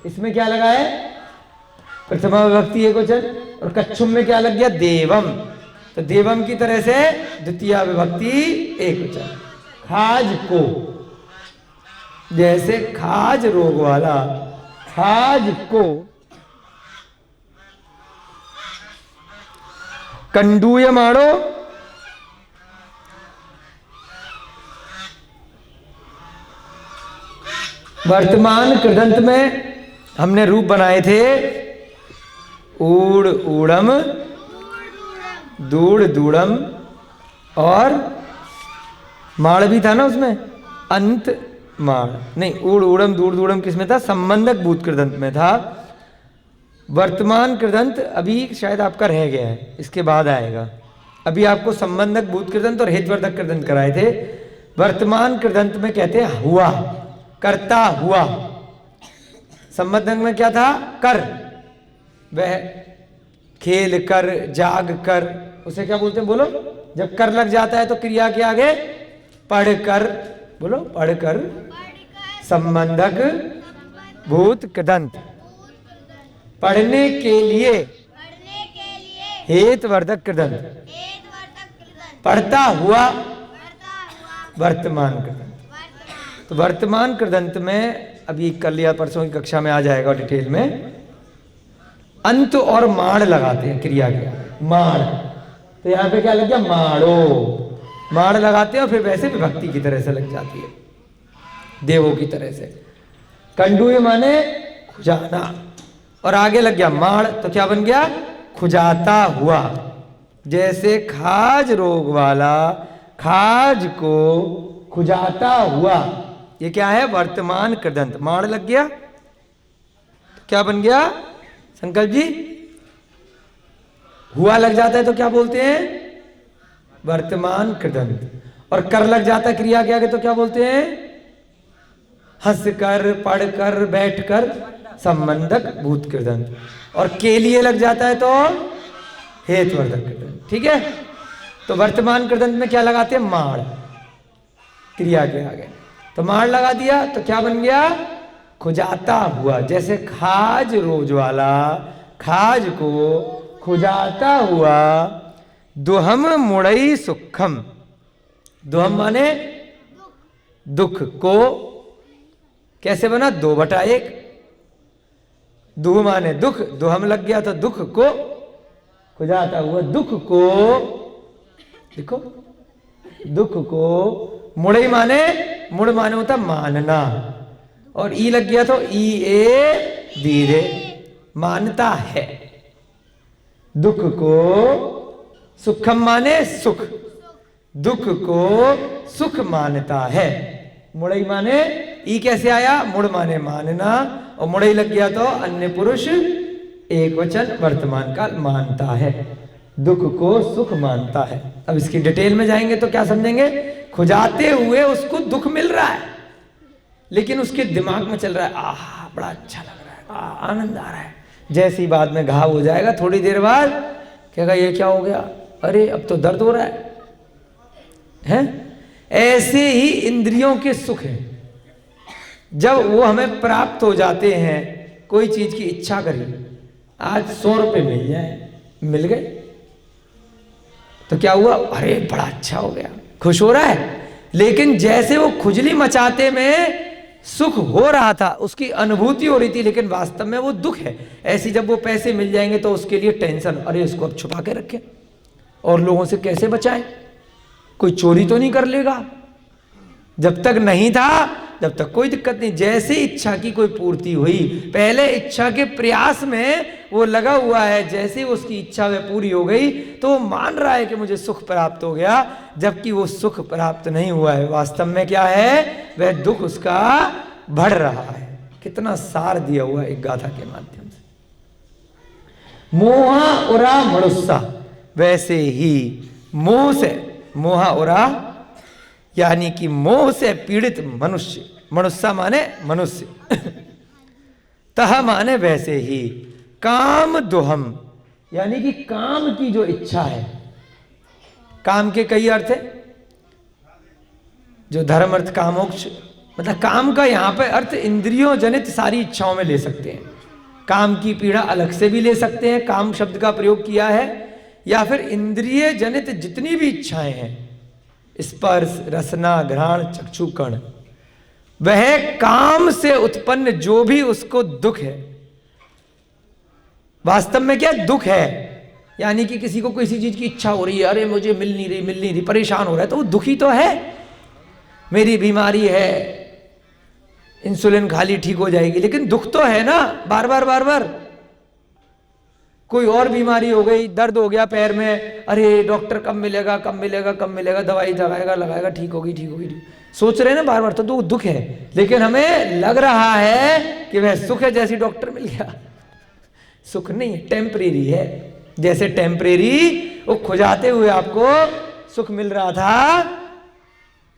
Speaker 1: इसमें क्या लगा है, प्रथमा विभक्ति एक वचन, और कच्छुम में क्या लग गया, देवम, तो देवम की तरह से द्वितीय विभक्ति एक वचन। खाज को, जैसे खाज रोग वाला, खाज को। कंडूयमाणो, वर्तमान कृदंत में हमने रूप बनाए थे, ऊड़ ऊड़म, दूड़ दूड़म, और माड़ भी था ना उसमें, अंत माड़ नहीं, ऊड़ ऊड़म दूड़ दूड़म किसमें था, संबंधक भूत कृदंत में था। वर्तमान कृदंत अभी शायद आपका रह गया है, इसके बाद आएगा। अभी आपको संबंधक भूत कृदंत और हेतुवर्धक कृदंत कराए थे। वर्तमान कृदंत में कहते हैं हुआ, करता हुआ। संबंधक में क्या था, कर, वह खेल कर, जाग कर, उसे क्या बोलते हैं, बोलो, जब कर लग जाता है तो क्रिया के आगे पढ़ कर, बोलो, पढ़ कर, संबंधक भूत कृदंत। पढ़ने के लिए हेतुवर्धक कृदंत, पढ़ता हुआ वर्तमान कृदंत। तो वर्तमान कृदंत में अभी कल या परसों की कक्षा में आ जाएगा डिटेल में, अंत और माड़ लगाते हैं क्रिया के, माड़, तो यहां पे क्या लग गया, माड़ो, माड़ लगाते हैं और फिर वैसे विभक्ति की तरह से लग जाती है, देवों की तरह से। कंडूय माने खुजाना, और आगे लग गया माड़, तो क्या बन गया, खुजाता हुआ। जैसे खाज रोग वाला, खाज को खुजाता हुआ, ये क्या है, वर्तमान कृदंत। माड़ लग गया, क्या बन गया संकल्प जी, हुआ लग जाता है तो क्या बोलते हैं, वर्तमान कृदंत। और कर लग जाता है क्रिया के आगे तो क्या बोलते हैं, हंस कर, पढ़ कर, बैठ कर, संबंधक भूत कृदंत। और के लिए लग जाता है तो हेतुवर्धक कृदंत। ठीक है, तो वर्तमान कृदंत में क्या लगाते हैं, माड़, क्रिया के आगे, तो माड़ लगा दिया तो क्या बन गया, खुजाता हुआ। जैसे खाज रोज वाला, खाज को खुजाता हुआ, दुहम मुड़ई सुखम, दुहम माने दुख को, कैसे बना, 2/1, दुह माने दुख, दुहम लग गया तो दुख को खुजाता हुआ, दुख को, देखो, दुख को, मुड़ई माने, मुड़ माने होता मानना, और ई लग गया तो ई ए धीरे, मानता है। दुख को, सुखम माने सुख, दुख को सुख मानता है। मुड़ई माने, ई कैसे आया, मुड़ माने मानना, और मुड़ई लग गया तो अन्य पुरुष एक वचन वर्तमान काल मानता है, दुख को सुख मानता है। अब इसकी डिटेल में जाएंगे तो क्या समझेंगे, खुजाते हुए उसको दुख मिल रहा है, लेकिन उसके दिमाग में चल रहा है, आह बड़ा अच्छा लग रहा है, आनंद आ रहा है। जैसी बाद में घाव हो जाएगा, थोड़ी देर बाद कहेगा ये क्या हो गया, अरे अब तो दर्द हो रहा है? ऐसे ही इंद्रियों के सुख हैं, जब वो हमें प्राप्त हो जाते हैं। कोई चीज की इच्छा करी, आज 100 रुपये मिल जाए, मिल गए तो क्या हुआ? अरे बड़ा अच्छा हो गया, खुश हो रहा है। लेकिन जैसे वो खुजली मचाते में सुख हो रहा था, उसकी अनुभूति हो रही थी, लेकिन वास्तव में वो दुख है। ऐसी जब वो पैसे मिल जाएंगे तो उसके लिए टेंशन, अरे इसको अब छुपा के रखें और लोगों से कैसे बचाएं, कोई चोरी तो नहीं कर लेगा। जब तक नहीं था जब तक कोई दिक्कत नहीं। जैसे इच्छा की कोई पूर्ति हुई, पहले इच्छा के प्रयास में वो लगा हुआ है, जैसे उसकी इच्छा में पूरी हो गई तो वो मान रहा है कि मुझे सुख प्राप्त हो गया, जबकि वो सुख प्राप्त नहीं हुआ है। वास्तव में क्या है? वह दुख उसका बढ़ रहा है। कितना सार दिया हुआ एक गाथा के माध्यम से। मोहा उरा मनुष्या, वैसे ही मोह से, मोहा उरा यानी कि मोह से पीड़ित मनुष्य, मनुष्य माने मनुष्य, तह माने वैसे ही, काम दुहम यानी कि काम की जो इच्छा है। काम के कई अर्थ है, जो धर्म अर्थ कामोक्ष, मतलब काम का यहां पे अर्थ इंद्रियों जनित सारी इच्छाओं में ले सकते हैं। काम की पीड़ा अलग से भी ले सकते हैं, काम शब्द का प्रयोग किया है, या फिर इंद्रिय जनित जितनी भी इच्छाएं हैं, स्पर्श, रसना, घ्राण, चक्षु, कर्ण, वह काम से उत्पन्न जो भी उसको दुख है। वास्तव में क्या दुख है? यानी कि किसी को किसी चीज की इच्छा हो रही है, अरे मुझे मिल नहीं रही, परेशान हो रहा है, तो वो दुखी तो है। मेरी बीमारी है, इंसुलिन खा ली ठीक हो जाएगी, लेकिन दुख तो है ना, बार बार। कोई और बीमारी हो गई, दर्द हो गया पैर में, अरे डॉक्टर कब मिलेगा, दवाई लगाएगा, ठीक होगी। सोच रहे हैं ना बार बार, तो दुख है। लेकिन हमें लग रहा है कि वह सुख है, जैसे डॉक्टर मिल गया। सुख नहीं है, टेम्परेरी है। जैसे टेम्परेरी वो खुजाते हुए आपको सुख मिल रहा था,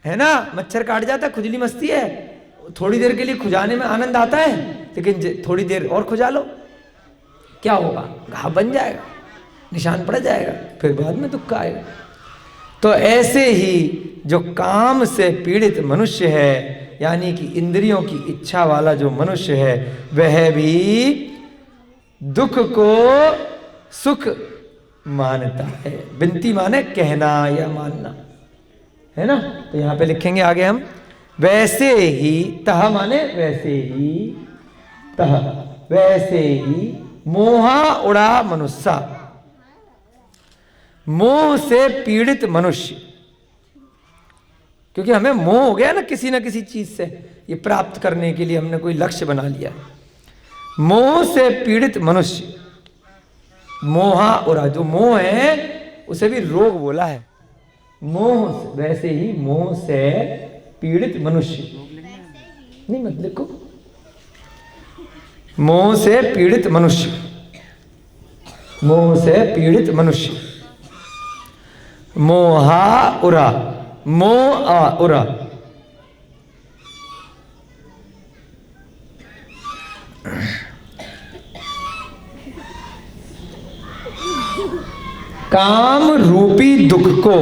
Speaker 1: है ना? मच्छर काट जाता, खुजली मस्ती है, थोड़ी देर के लिए खुजाने में आनंद आता है, लेकिन थोड़ी देर और खुजा लो, क्या होगा? घाव बन जाएगा, निशान पड़ जाएगा, फिर बाद में दुख आएगा। तो ऐसे ही जो काम से पीड़ित मनुष्य है, यानी कि इंद्रियों की इच्छा वाला जो मनुष्य है, वह भी दुख को सुख मानता है। बिनती माने कहना या मानना, है ना? तो यहां पे लिखेंगे आगे हम, वैसे ही, तह माने वैसे ही, तह वैसे ही मोहा उड़ा मनुष्य, मोह से पीड़ित मनुष्य। क्योंकि हमें मोह हो गया ना किसी चीज से, ये प्राप्त करने के लिए हमने कोई लक्ष्य बना लिया। मोह से पीड़ित मनुष्य, मोहा उड़ा, जो मोह है उसे भी रोग बोला है। मोह, वैसे ही मोह से पीड़ित मनुष्य, नहीं मत लिखो, मोह से पीड़ित मनुष्य, मोह से पीड़ित मनुष्य, मोहा उरा, मोह आ उरा, काम रूपी दुख को,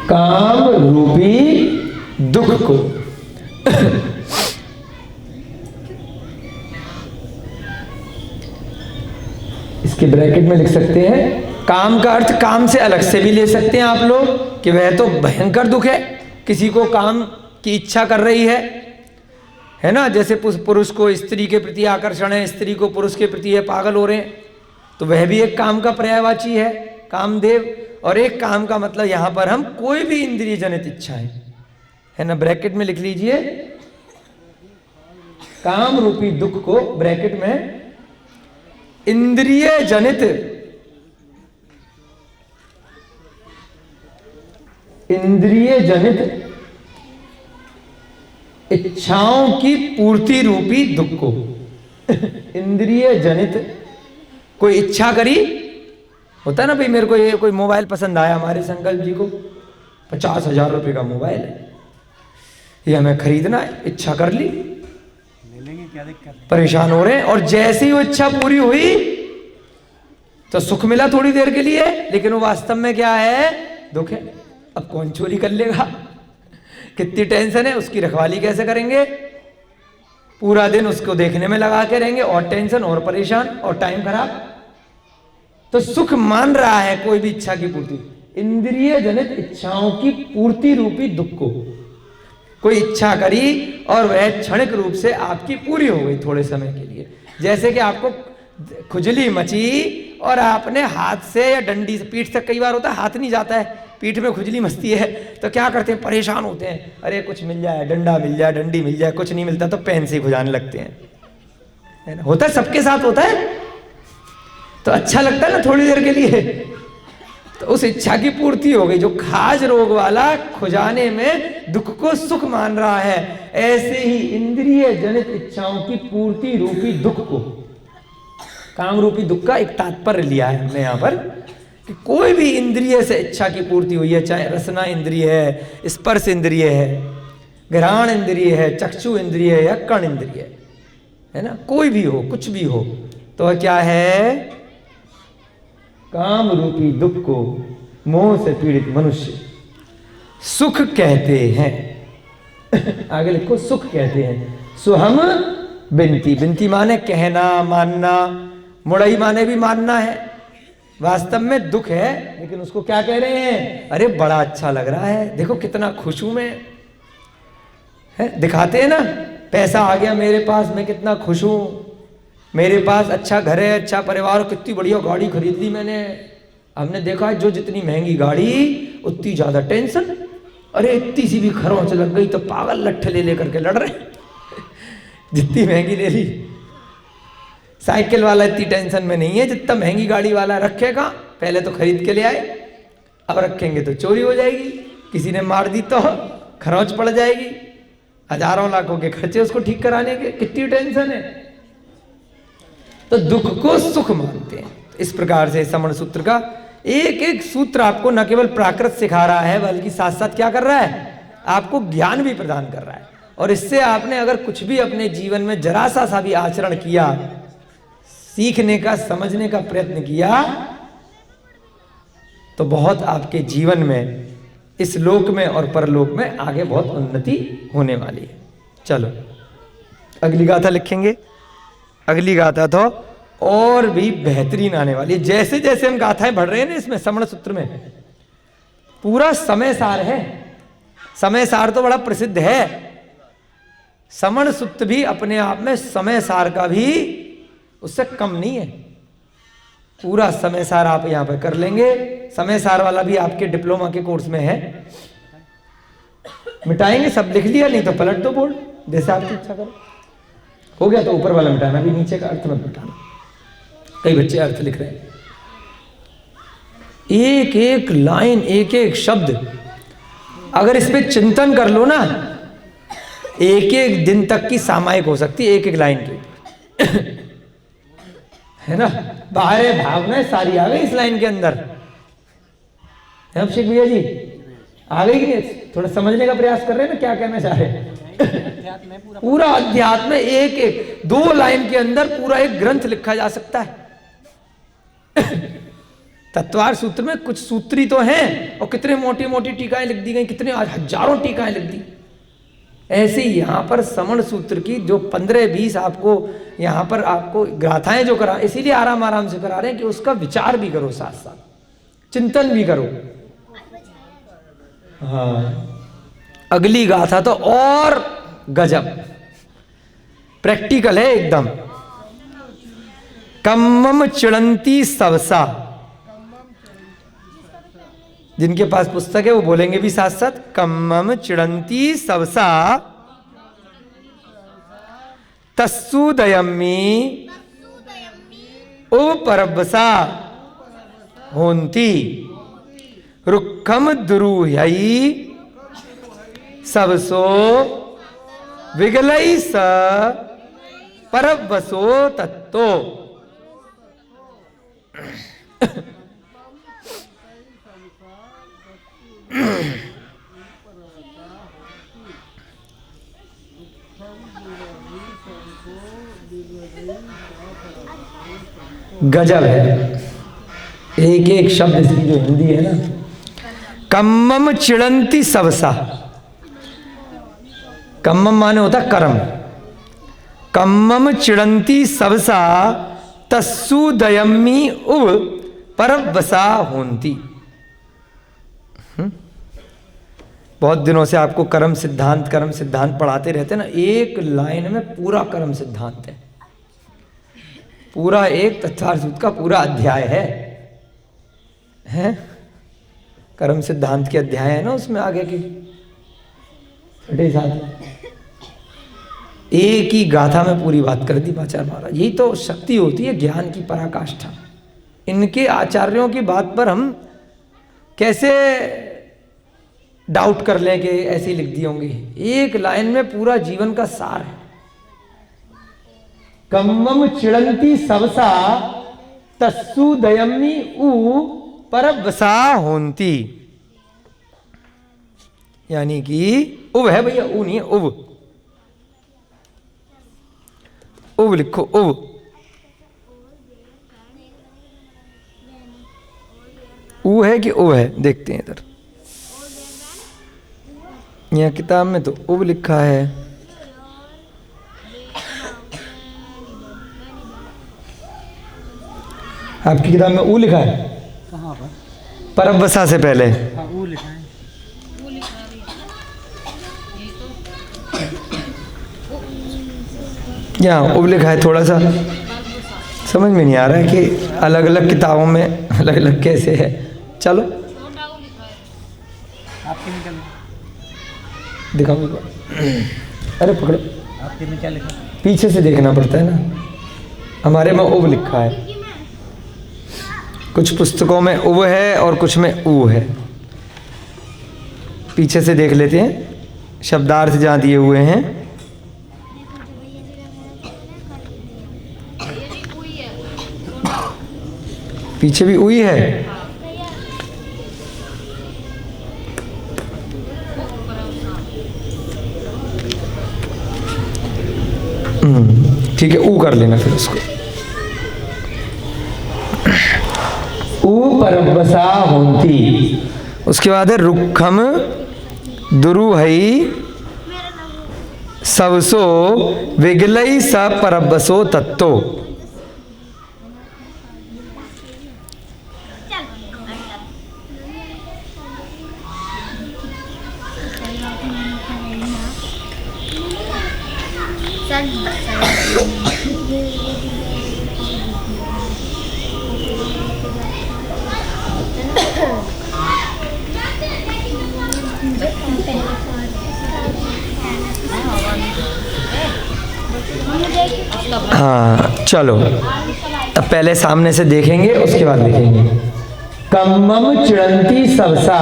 Speaker 1: काम रूपी दुख को इसके ब्रैकेट में लिख सकते हैं। काम का अर्थ काम से अलग से भी ले सकते हैं आप लोग, कि वह तो भयंकर दुख है, किसी को काम की इच्छा कर रही है ना? जैसे पुरुष को स्त्री के प्रति आकर्षण है, स्त्री को पुरुष के प्रति है, पागल हो रहे हैं, तो वह भी एक काम का पर्यायवाची है, कामदेव। और एक काम का मतलब यहां पर हम कोई भी इंद्रिय जनित इच्छा है ना, ब्रैकेट में लिख लीजिए, काम रूपी दुख को ब्रैकेट में इंद्रिय जनित, इंद्रिय जनित इच्छाओं की पूर्ति रूपी दुख को। इंद्रिय जनित कोई इच्छा करी, होता ना भाई, मेरे को ये कोई मोबाइल पसंद आया, हमारे संकल्प जी को 50,000 रुपए का मोबाइल है, ये हमें खरीदना है, इच्छा कर ली,
Speaker 2: क्या दिक्कत है?
Speaker 1: परेशान हो रहे हैं, और जैसे ही वो इच्छा पूरी हुई तो सुख मिला थोड़ी देर के लिए, लेकिन वो वास्तव में क्या है? दुख है। अब कौन चोरी कर लेगा? कितनी टेंशन है, उसकी रखवाली कैसे करेंगे? पूरा दिन उसको देखने में लगा के रहेंगे, और टेंशन और परेशान और टाइम खराब। तो सुख मान रहा है कोई भी इच्छा की पूर्ति, इंद्रिय जनित इच्छाओं की पूर्ति रूपी दुख को। कोई इच्छा करी और वह क्षणिक रूप से आपकी पूरी हो गई थोड़े समय के लिए। जैसे कि आपको खुजली मची और आपने हाथ से या डंडी से, पीठ तक कई बार होता है हाथ नहीं जाता है, पीठ में खुजली मचती है, तो क्या करते हैं? परेशान होते हैं, अरे कुछ मिल जाए, डंडा मिल जाए, डंडी मिल जाए, कुछ नहीं मिलता तो पेन से ही खुजाने लगते हैं, है ना? होता है, सबके साथ होता है। तो अच्छा लगता है ना थोड़ी देर के लिए। तो उस इच्छा की पूर्ति हो गई। जो खाज रोग वाला खुजाने में दुख को सुख मान रहा है, ऐसे ही इंद्रिय जनित इच्छाओं की पूर्ति रूपी दुख को, काम रूपी दुख का एक तात्पर्य लिया है हमने यहाँ पर, कि कोई भी इंद्रिय से इच्छा की पूर्ति हुई है, चाहे रसना इंद्रिय है, स्पर्श इंद्रिय है, घ्राण इंद्रिय है, चक्षु इंद्रिय है या कर्ण इंद्रिय है ना, कोई भी हो, कुछ भी हो, तो क्या है? काम रूपी दुख को मोह से पीड़ित मनुष्य सुख कहते हैं। आगे लिखो, सुख कहते हैं। सुहम बिनती, बिनती माने कहना, मानना, मुड़ई माने भी मानना है। वास्तव में दुख है, लेकिन उसको क्या कह रहे हैं? अरे बड़ा अच्छा लग रहा है, देखो कितना खुश हूं मैं, है? दिखाते हैं ना, पैसा आ गया मेरे पास, मैं कितना खुश हूं, मेरे पास अच्छा घर है, अच्छा परिवार, कितनी बढ़िया गाड़ी खरीद ली मैंने। हमने देखा है जो जितनी महंगी गाड़ी उतनी ज्यादा टेंशन, अरे इतनी सी भी खरोंच लग गई तो पागल लट्ठे ले लेकर के लड़ रहे। जितनी महंगी ले ली। साइकिल वाला इतनी टेंशन में नहीं है जितना महंगी गाड़ी वाला रखेगा। पहले तो खरीद के ले आए, अब रखेंगे तो चोरी हो जाएगी, किसी ने मार दी तो खरोंच पड़ जाएगी, हजारों लाखों के खर्चे उसको ठीक कराने के, कितनी टेंशन है। तो दुख को सुख मानते हैं। इस प्रकार से समण सूत्र का एक एक सूत्र आपको न केवल प्राकृत सिखा रहा है, बल्कि साथ साथ क्या कर रहा है? आपको ज्ञान भी प्रदान कर रहा है। और इससे आपने अगर कुछ भी अपने जीवन में जरा सा भी आचरण किया, सीखने का, समझने का प्रयत्न किया, तो बहुत आपके जीवन में, इस लोक में और परलोक में आगे बहुत उन्नति होने वाली है। चलो अगली गाथा लिखेंगे। अगली गाथा तो और भी बेहतरीन आने वाली है। जैसे जैसे हम गाथाएं बढ़ रहे हैं ना, इसमें समण सूत्र में पूरा समय सार है। समय सार तो बड़ा प्रसिद्ध है, समण सूत्र भी अपने आप में समय सार का भी उससे कम नहीं है। पूरा समय सार आप यहां पर कर लेंगे। समय सार वाला भी आपके डिप्लोमा के कोर्स में है। मिटाएंगे सब, लिख लिया, नहीं तो पलट दो बोर्ड, जैसे आपकी इच्छा करो। हो गया तो ऊपर वाला मिटाना, भी नीचे का अर्थ मत मिटाना। कई बच्चे अर्थ लिख रहे हैं, एक एक लाइन, एक एक शब्द अगर इस पे चिंतन कर लो ना, एक एक दिन तक की सामायिक हो सकती है एक एक लाइन के ऊपर। है ना? बाहर भावनाएं सारी आ गई इस लाइन के अंदर। है अभिषेक भैया जी, आ गई कि नहीं? थोड़ा समझने का प्रयास कर रहे हैं ना क्या कहना चाह रहे हैं। पूरा अध्यात्म एक एक 2 लाइन के अंदर पूरा एक ग्रंथ लिखा जा सकता है। तत्वार सूत्र में कुछ सूत्री तो हैं, और कितने मोटी मोटी टीकाएं लिख दी गई, कितने हजारों टीकाएं लिख दी। ऐसे ही यहाँ पर समण सूत्र की जो 15-20 आपको यहाँ पर आपको गाथाएं जो करा, इसीलिए आराम आराम से करा रहे हैं कि उसका विचार भी करो, साथ साथ चिंतन भी करो। हाँ, अगली गाथा तो और गजब प्रैक्टिकल है एकदम। कम्मम चिड़ंती सबसा, जिनके पास पुस्तक है वो बोलेंगे भी साथ साथ। कम्मम चिड़ंती सबसा तस्सुदयम्मी उपरबसा होन्ति रुक्खम दुरूह्यई सबसो विगलई स परबसो तत्तो। गजब है, एक एक शब्द इसकी जो हिंदी है ना। कम्मम चिड़ंती सबसा, कम्मम माने होता कर्म, कम्मम चिड़ंती सबसा तस्सु दयम्मी उव परवसा होंती। बहुत दिनों से आपको कर्म सिद्धांत पढ़ाते रहते ना। एक लाइन में पूरा कर्म सिद्धांत है, पूरा एक तत्वार्थ का पूरा अध्याय है कर्म सिद्धांत के अध्याय है ना, उसमें आगे की छठे साथ एक ही गाथा में पूरी बात कर दी आचार्य महाराज। यही तो शक्ति होती है ज्ञान की पराकाष्ठा। इनके आचार्यों की बात पर हम कैसे डाउट कर लें कि ऐसे ही लिख दिए होंगे। एक लाइन में पूरा जीवन का सार है। कम्मम चिड़ंती सबसा तस्सु दयम्मी उ परवसा होंती, यानी कि उव है भैया, ऊ नहीं है, उव उव लिखो, उव ऊ है कि उव है, देखते हैं इधर। यहाँ किताब में तो उव लिखा है, आपकी किताब में ऊ लिखा है।
Speaker 2: कहाँ पर?
Speaker 1: परवसा से पहले
Speaker 2: हाँ, ऊ लिखा है।
Speaker 1: यहाँ उब लिखा है। थोड़ा सा समझ में नहीं आ रहा है कि अलग अलग किताबों में अलग अलग कैसे है। चलो
Speaker 2: आपके में क्या लिखा?
Speaker 1: दिखाओ, अरे पकड़ो,
Speaker 2: आपके में क्या लिखा?
Speaker 1: पीछे से देखना पड़ता है ना। हमारे में उब लिखा है, कुछ पुस्तकों में उब है और कुछ में ऊ है। पीछे से देख लेते हैं शब्दार्थ जहाँ दिए हुए हैं। पीछे भी उई है। ठीक है, ऊ कर लेना फिर उसको। ऊ परवसा होंती। उसके बाद है रुखम दुरुहई सबसो विगलई स परबसो तत्तो। हाँ चलो, अब पहले सामने से देखेंगे उसके बाद लिखेंगे। कम्मम चिड़ंती सबसा।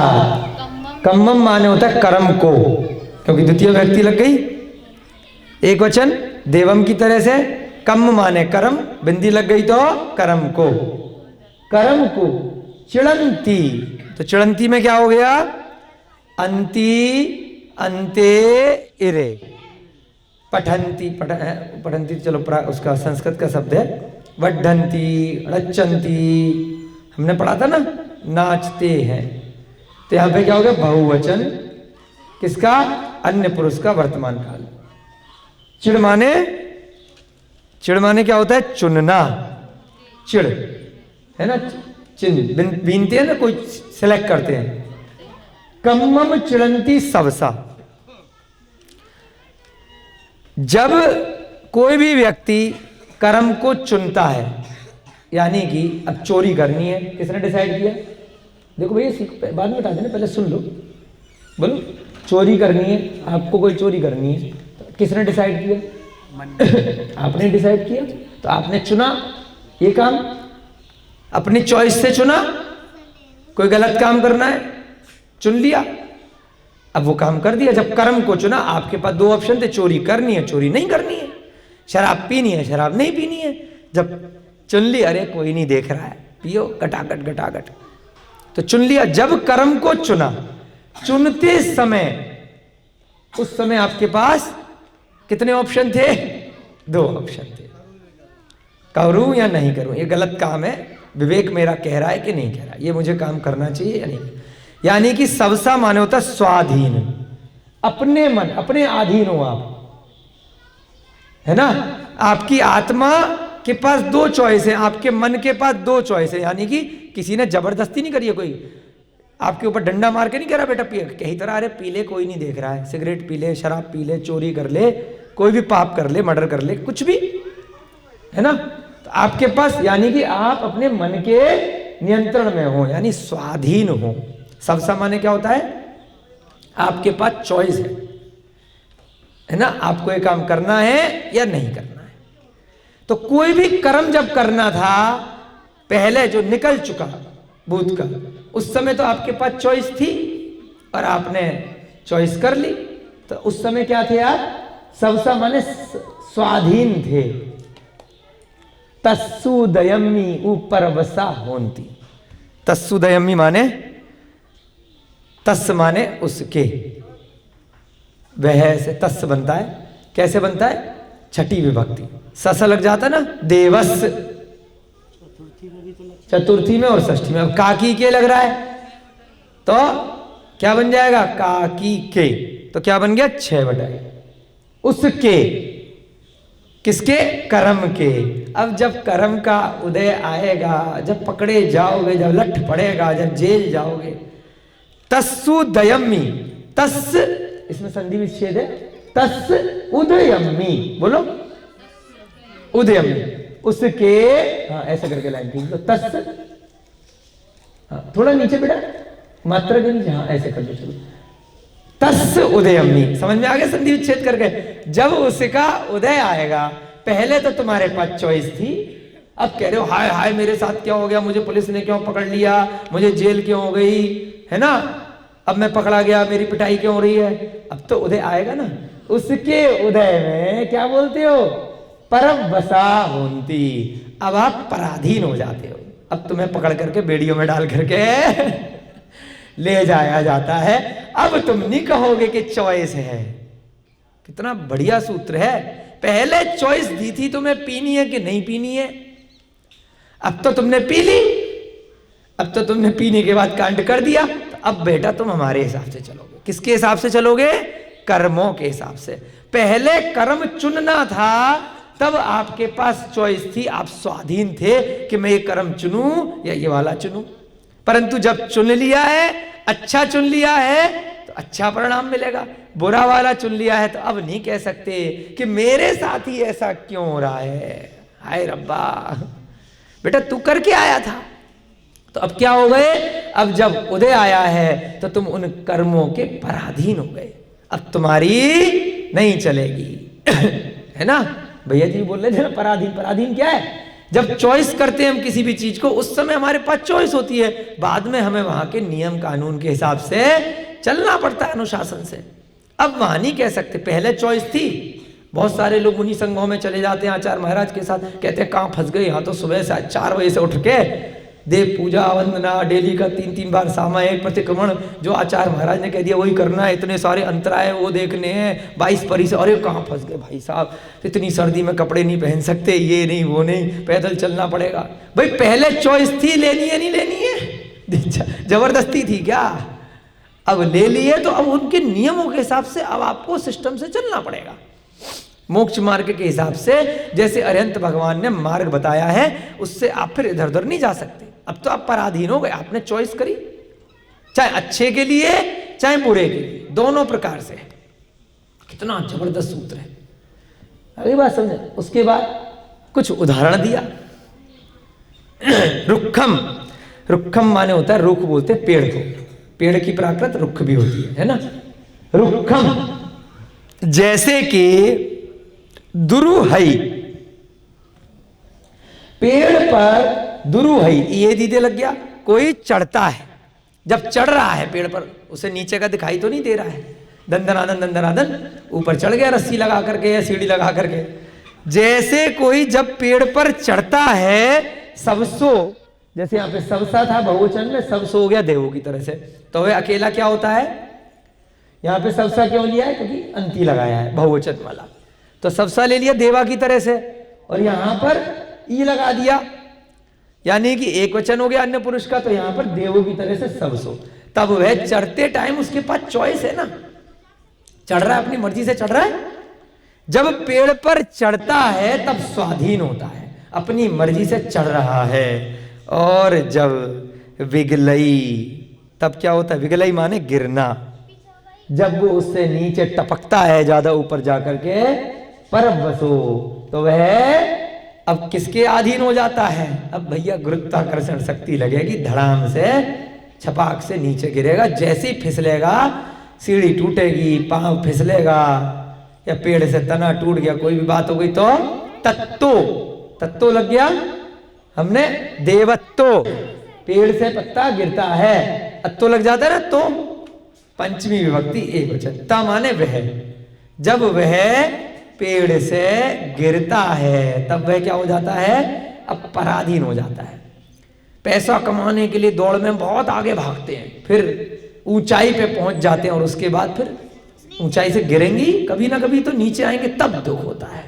Speaker 1: कम्मम माने होता है कर्म को, क्योंकि द्वितीय व्यक्ति लग गई, एक वचन देवम की तरह से। कम्म माने कर्म, बिंदी लग गई तो कर्म को, कर्म को। चिड़ंती, तो चिड़ंती में क्या हो गया? अंती अंते इरे। पठंती, पठंती चलो उसका संस्कृत का शब्द है। वड्ढंती, रचंती, हमने पढ़ा था ना, नाचते हैं। तो यहाँ पे क्या हो गया? बहुवचन किसका? अन्य पुरुष का, वर्तमान काल। चिड़ माने, चिड़ माने क्या होता है? चुनना। चिड़ है ना, चिन्ह बीनते हैं ना, कोई सिलेक्ट करते हैं। कम्मम चिड़ंती सबसा। जब कोई भी व्यक्ति कर्म को चुनता है, यानी कि अब चोरी करनी है, किसने डिसाइड किया? देखो भैया बाद में बता देना, पहले सुन लो। बोलो, चोरी करनी है, आपको कोई चोरी करनी है, तो किसने डिसाइड किया? आपने डिसाइड किया, तो आपने चुना ये काम, अपनी चॉइस से चुना। कोई गलत काम करना है, चुन लिया, अब वो काम कर दिया। जब कर्म को चुना, आपके पास दो ऑप्शन थे, चोरी करनी है, चोरी नहीं करनी है, शराब पीनी है, शराब नहीं पीनी है। जब चुन ली, अरे कोई नहीं देख रहा है, पियो गटागट गटागट, तो चुन लिया। जब कर्म को चुना, चुनते समय, उस समय आपके पास कितने ऑप्शन थे? 2 ऑप्शन थे, करूं या नहीं करूं, ये गलत काम है, विवेक मेरा कह रहा है कि नहीं कह रहा, ये मुझे काम करना चाहिए या नहीं। यानी कि सबसा माने होता स्वाधीन, अपने मन, अपने अधीन हो आप, है ना। आपकी आत्मा के पास 2 चॉइस है, आपके मन के पास 2 चॉइस है। यानी कि किसी ने जबरदस्ती नहीं करी है, कोई आपके ऊपर डंडा मार के नहीं कह रहा बेटा पिए, कहीं तरह अरे पी ले, कोई नहीं देख रहा है, सिगरेट पी ले, शराब पी ले, चोरी कर ले, कोई भी पाप कर ले, मर्डर कर ले, कुछ भी, है ना। तो आपके पास यानी कि आप अपने मन के नियंत्रण में हो, यानी स्वाधीन हो। सबसा माने क्या होता है? आपके पास चॉइस है ना, आपको ये काम करना है या नहीं करना है। तो कोई भी कर्म जब करना था पहले, जो निकल चुका भूत का, उस समय तो आपके पास चॉइस थी और आपने चॉइस कर ली। तो उस समय क्या थे आप? सबसा माने स्वाधीन थे। तस्सुदयमी ऊपर वसा होंती। तस्सुदयमी माने, तस् माने उसके, वह से तस् बनता है। कैसे बनता है? छठी विभक्ति, सस लग जाता ना, देवस, चतुर्थी में और षष्ठी में। अब काकी के लग रहा है तो क्या बन जाएगा? काकी के, तो क्या बन गया? 6/1। उसके, किसके? कर्म के। अब जब कर्म का उदय आएगा, जब पकड़े जाओगे, जब लठ पड़ेगा, जब जेल जाओगे, तस्सुदयमी, तस् इसमें संधि विच्छेद है, तस् उदयमी, बोलो उदयमी, उसके, हाँ ऐसे करके लाइन थी, तो तस्, हाँ थोड़ा नीचे बेटा, मात्रा के नीचे, हाँ ऐसे कर दो, चलो, तस् उदयमी। समझ में आ गया संधि विच्छेद करके? जब उसका उदय आएगा, पहले तो तुम्हारे पास चॉइस थी, अब कह रहे हो हाय हाय मेरे साथ क्या हो गया, मुझे पुलिस ने क्यों पकड़ लिया, मुझे जेल क्यों हो गई, है ना, अब मैं पकड़ा गया, मेरी पिटाई क्यों हो रही है। अब तो उदय आएगा ना, उसके उदय में क्या बोलते हो? परवसा होंती। अब आप पराधीन हो जाते हो, अब तुम्हें पकड़ करके बेड़ियों में डाल करके ले जाया जाता है। अब तुम नहीं कहोगे कि चॉइस है। कितना बढ़िया सूत्र है। पहले चॉइस दी थी तुम्हें पीनी है कि नहीं पीनी है, अब तो तुमने पी ली, अब तो तुमने पीने के बाद कांड कर दिया, तो अब बेटा तुम हमारे हिसाब से चलोगे। किसके हिसाब से चलोगे? कर्मों के हिसाब से। पहले कर्म चुनना था, तब आपके पास चॉइस थी, आप स्वाधीन थे कि मैं ये कर्म चुनूं या ये वाला चुनूं। परंतु जब चुन लिया है, अच्छा चुन लिया है, तो अच्छा परिणाम मिलेगा। बुरा वाला चुन लिया है तो अब नहीं कह सकते कि मेरे साथ ही ऐसा क्यों हो रहा है, हाय रब्बा, बेटा तू करके आया था। तो अब क्या हो गए? अब जब उदय आया है तो तुम उन कर्मों के पराधीन हो गए, अब तुम्हारी नहीं चलेगी है ना। भैया जी बोल रहे थे ना, पराधीन। पराधीन क्या है? जब चॉइस करते हैं हम किसी भी चीज को, उस समय हमारे पास चॉइस होती है, बाद में हमें वहां के नियम कानून के हिसाब से चलना पड़ता है, अनुशासन से। अब वहां नहीं कह सकते, पहले चॉइस थी। बहुत सारे लोग उन्हीं संघों में चले जाते हैं आचार्य महाराज के साथ, कहते हैं कहाँ फंस गए, यहाँ तो सुबह से 4 बजे से उठ के देव पूजा वंदना डेली का 3-3 बार सामायिक प्रतिक्रमण, जो आचार्य महाराज ने कह दिया वही करना है, इतने सारे अंतराय वो देखने हैं, 22 परिसर। अरे कहाँ फंस गए भाई साहब, इतनी सर्दी में कपड़े नहीं पहन सकते, ये नहीं वो नहीं, पैदल चलना पड़ेगा। भाई पहले चॉइस थी, लेनी है नहीं लेनी है, जबरदस्ती थी क्या? अब ले लिए तो अब उनके नियमों के हिसाब से अब आपको सिस्टम से चलना पड़ेगा, मोक्ष मार्ग के हिसाब से। जैसे अरिहंत भगवान ने मार्ग बताया है, उससे आप फिर इधर उधर नहीं जा सकते। अब तो आप पराधीन हो गए, आपने चॉइस करी, चाहे अच्छे के लिए चाहे बुरे के लिए, दोनों प्रकार से। कितना जबरदस्त सूत्र है, अगली बात समझे। उसके बाद कुछ उदाहरण दिया। रुखम, रुखम माने होता है रुख, बोलते हैं पेड़ को, पेड़ की प्राकृत रुख भी होती है ना। रुखम जैसे कि दुरूहई, पेड़ पर दुरूहई, ये दीदे लग गया। कोई चढ़ता है, जब चढ़ रहा है पेड़ पर, उसे नीचे का दिखाई तो नहीं दे रहा है, दंदनादन दंदनादन ऊपर चढ़ गया रस्सी लगा करके या सीढ़ी लगा करके। जैसे कोई जब पेड़ पर चढ़ता है, सबसो, जैसे यहाँ पे सबसा था बहुवचन में, सबसो हो गया देवों की तरह से, तो वह अकेला क्या होता है? यहाँ पे सबसा क्यों लिया है? क्योंकि अंती लगाया है बहुवचन वाला। तो सबसा ले लिया देवा की तरह से, और यहां पर ई लगा दिया, यानी कि एक वचन हो गया अन्य पुरुष का, तो यहां पर देवों की तरह से सबसो। तब वह चढ़ते टाइम उसके पास चॉइस है ना, चढ़ रहा है, अपनी मर्जी से चढ़ रहा है। जब पेड़ पर चढ़ता है तब स्वाधीन होता है, अपनी मर्जी से चढ़ रहा है। और जब विगलई, तब क्या होता है? विगलई माने गिरना। जब वो उससे नीचे टपकता है ज्यादा ऊपर जाकर के, परवसो, तो वह अब किसके अधीन हो जाता है? अब भैया गुरुत्वाकर्षण शक्ति लगेगी, धड़ाम से छपाक से नीचे गिरेगा। जैसे ही फिसलेगा, सीढ़ी टूटेगी, पांव फिसलेगा, या पेड़ से तना टूट गया, कोई भी बात हो गई तो तत्तो लग गया। हमने देवत्तो, पेड़ से पत्ता गिरता है, अत्तो लग जाता है ना, तो पंचमी विभक्ति एक वचन। ता माने वह, जब वह पेड़ से गिरता है तब वह क्या हो जाता है? अब पराधीन हो जाता है। पैसा कमाने के लिए दौड़ में बहुत आगे भागते हैं, फिर ऊंचाई पे पहुंच जाते हैं, और उसके बाद फिर ऊंचाई से गिरेंगी कभी ना कभी, तो नीचे आएंगे, तब दुख होता है।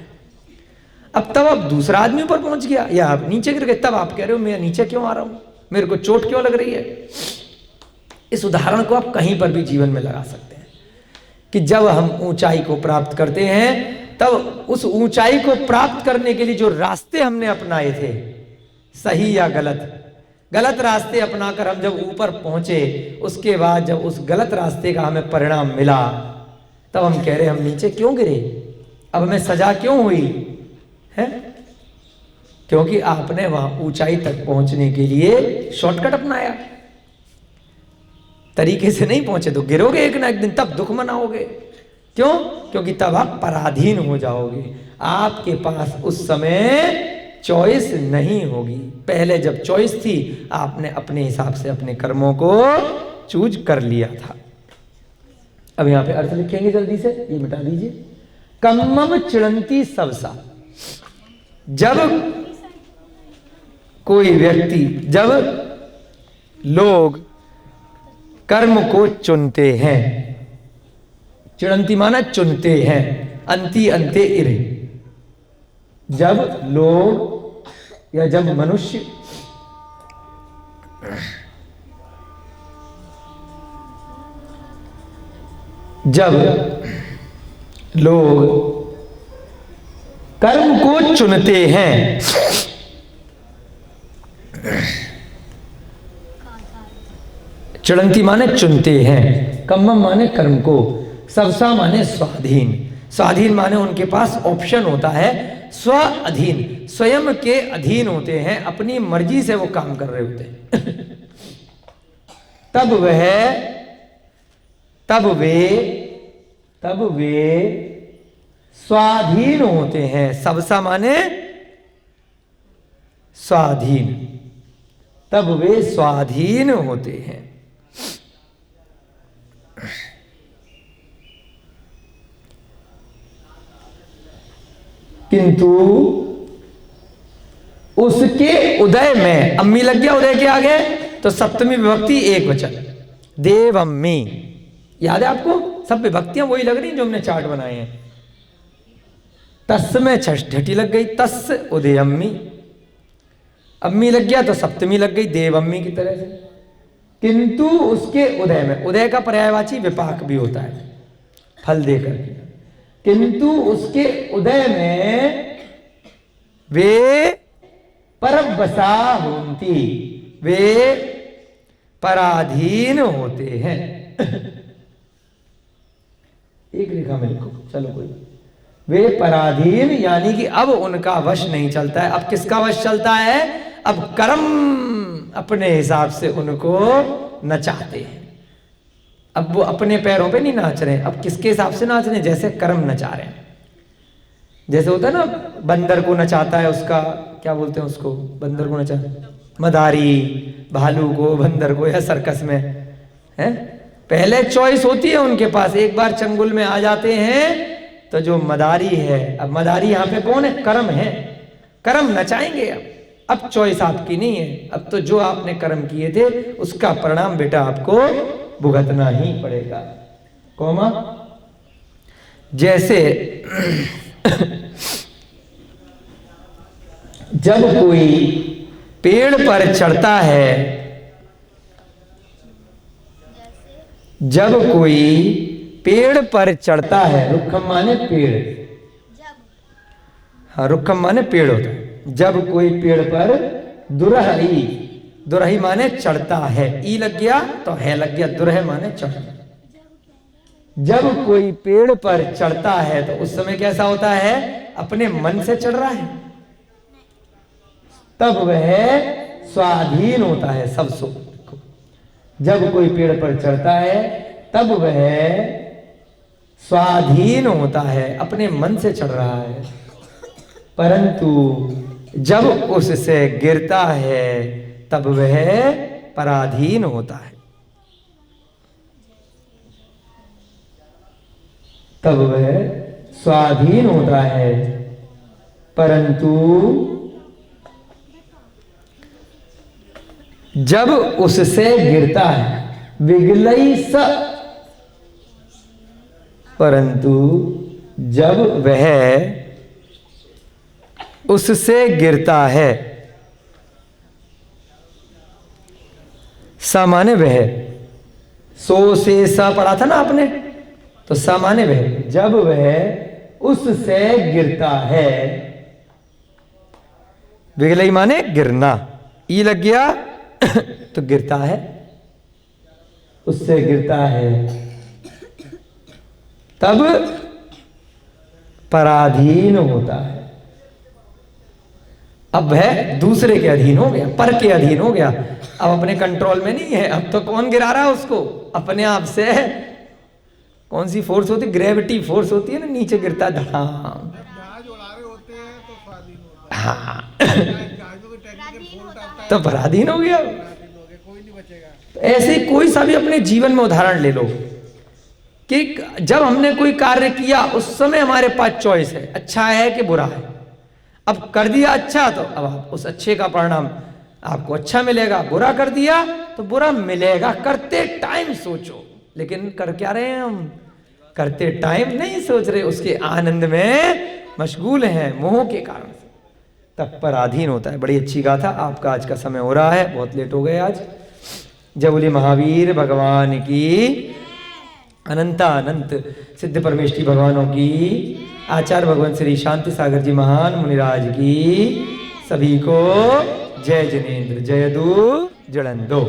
Speaker 1: अब दूसरा आदमी ऊपर पहुंच गया, या आप नीचे गिर गए, तब आप कह रहे हो मैं नीचे क्यों आ रहा हूं, मेरे को चोट क्यों लग रही है। इस उदाहरण को आप कहीं पर भी जीवन में लगा सकते हैं कि जब हम ऊंचाई को प्राप्त करते हैं, तब उस ऊंचाई को प्राप्त करने के लिए जो रास्ते हमने अपनाए थे, सही या गलत रास्ते अपनाकर हम जब ऊपर पहुंचे, उसके बाद जब उस गलत रास्ते का हमें परिणाम मिला, तब हम कह रहे हम नीचे क्यों गिरे, अब हमें सजा क्यों हुई है? क्योंकि आपने वहां ऊंचाई तक पहुंचने के लिए शॉर्टकट अपनाया, तरीके से नहीं पहुंचे तो गिरोगे एक ना एक दिन, तब दुख मनाओगे। क्यों? क्योंकि तब आप पराधीन हो जाओगे, आपके पास उस समय चॉइस नहीं होगी। पहले जब चॉइस थी, आपने अपने हिसाब से अपने कर्मों को चूज कर लिया था। अब यहां पे अर्थ लिखेंगे जल्दी से, ये मिटा दीजिए। कम्मम चिड़ंती सबसा, जब कोई व्यक्ति, जब लोग कर्म को चुनते हैं, चिड़ंती माना चुनते हैं, अंति अंते इरे, जब लोग या जब मनुष्य जब लोग कर्म को चुनते हैं, चिड़ंती माने चुनते हैं, कम्मम माने कर्म को, सबसा माने स्वाधीन। स्वाधीन माने उनके पास ऑप्शन होता है, स्व अधीन, स्वयं के अधीन होते हैं, अपनी मर्जी से वो काम कर रहे होते हैं। तब वे स्वाधीन होते हैं। सबसा माने स्वाधीन, तब वे स्वाधीन होते हैं। किंतु उसके उदय में, अम्मी लग गया उदय के आगे, तो सप्तमी विभक्ति एक वचन, देव अम्मी। याद है आपको? सब विभक्तियां वही लग रही जो हमने चार्ट बनाए हैं। तस् में छठी लग गई, तस् उदय अम्मी, अम्मी लग गया तो सप्तमी लग गई देव अम्मी की तरह से। किंतु उसके उदय में, उदय का पर्यायवाची विपाक भी होता है फल देकर के, किंतु उसके उदय में वे परवसा होती, वे पराधीन होते हैं। एक रेखा में लिखो, चलो कोई, वे पराधीन यानी कि अब उनका वश नहीं चलता है। अब किसका वश चलता है? अब कर्म अपने हिसाब से उनको नचाते हैं। अब वो अपने पैरों पे नहीं नाच रहे, अब किसके हिसाब से नाच रहे हैं? जैसे कर्म नचा रहे हैं। जैसे होता है ना, बंदर को नचाता है उसका, क्या बोलते हैं उसको, बंदर को नचा, मदारी, भालू को, बंदर को, या सर्कस में है, पहले चॉइस होती है उनके पास, एक बार चंगुल में आ जाते हैं तो जो मदारी है, अब मदारी यहाँ पे कौन है? कर्म है, कर्म नचाएंगे। अब चॉइस आपकी नहीं है, अब तो जो आपने कर्म किए थे उसका परिणाम बेटा आपको भुगतना ही पड़ेगा। कौमा जैसे जब कोई पेड़ पर चढ़ता है, जब कोई पेड़ पर चढ़ता है, रुखम माने पेड़, हाँ रुखम माने पेड़ होता है। जब कोई पेड़ पर दुरही, दुरही माने चढ़ता है, ई लग गया तो है लग गया, दुरह माने चढ़ना। जब कोई पेड़ पर चढ़ता है तो उस समय कैसा होता है? अपने मन से चढ़ रहा है, तब वह स्वाधीन होता है सब सुख। जब कोई पेड़ पर चढ़ता है तब वह स्वाधीन होता है, अपने मन से चढ़ रहा है। परंतु जब उससे गिरता है तब वह पराधीन होता है, तब वह स्वाधीन होता है। परंतु जब उससे गिरता है, विगलई स, परंतु जब वह उससे गिरता है, सामान्य वह, सो से सा पढ़ा था ना आपने, तो सामान्य वह, जब वह उससे गिरता है, विगलई माने गिरना, ई लग गया तो गिरता है, उससे गिरता है, तब पराधीन होता है। अब वह दूसरे के अधीन हो गया, पर के अधीन हो गया, अब अपने कंट्रोल में नहीं है। अब तो कौन गिरा रहा है उसको? अपने आप से। कौन सी फोर्स होती है? ग्रेविटी फोर्स होती है ना, नीचे गिरता है धड़ाम। हाँ तो पराधीन हो गया। ऐसे कोई सा भी अपने जीवन में उदाहरण ले लो कि जब हमने कोई कार्य किया उस समय हमारे पास चॉइस है, अच्छा है कि बुरा है। अब कर दिया अच्छा तो अब आप उस अच्छे का परिणाम आपको अच्छा मिलेगा, बुरा कर दिया तो बुरा मिलेगा। करते टाइम सोचो, लेकिन कर क्या रहे हैं हम? करते टाइम नहीं सोच रहे, उसके आनंद में मशगूल हैं मोह के कारण से, तब पराधीन होता है। बड़ी अच्छी गाथा। आपका आज का समय हो रहा है, बहुत लेट हो गए आज। जय बोले महावीर भगवान की, अनंता अनंत सिद्ध परमेष्टि भगवानों की, आचार्य भगवान श्री शांति सागर जी महान मुनिराज की, सभी को जय जिनेन्द्र, जय दू जड़ंदो।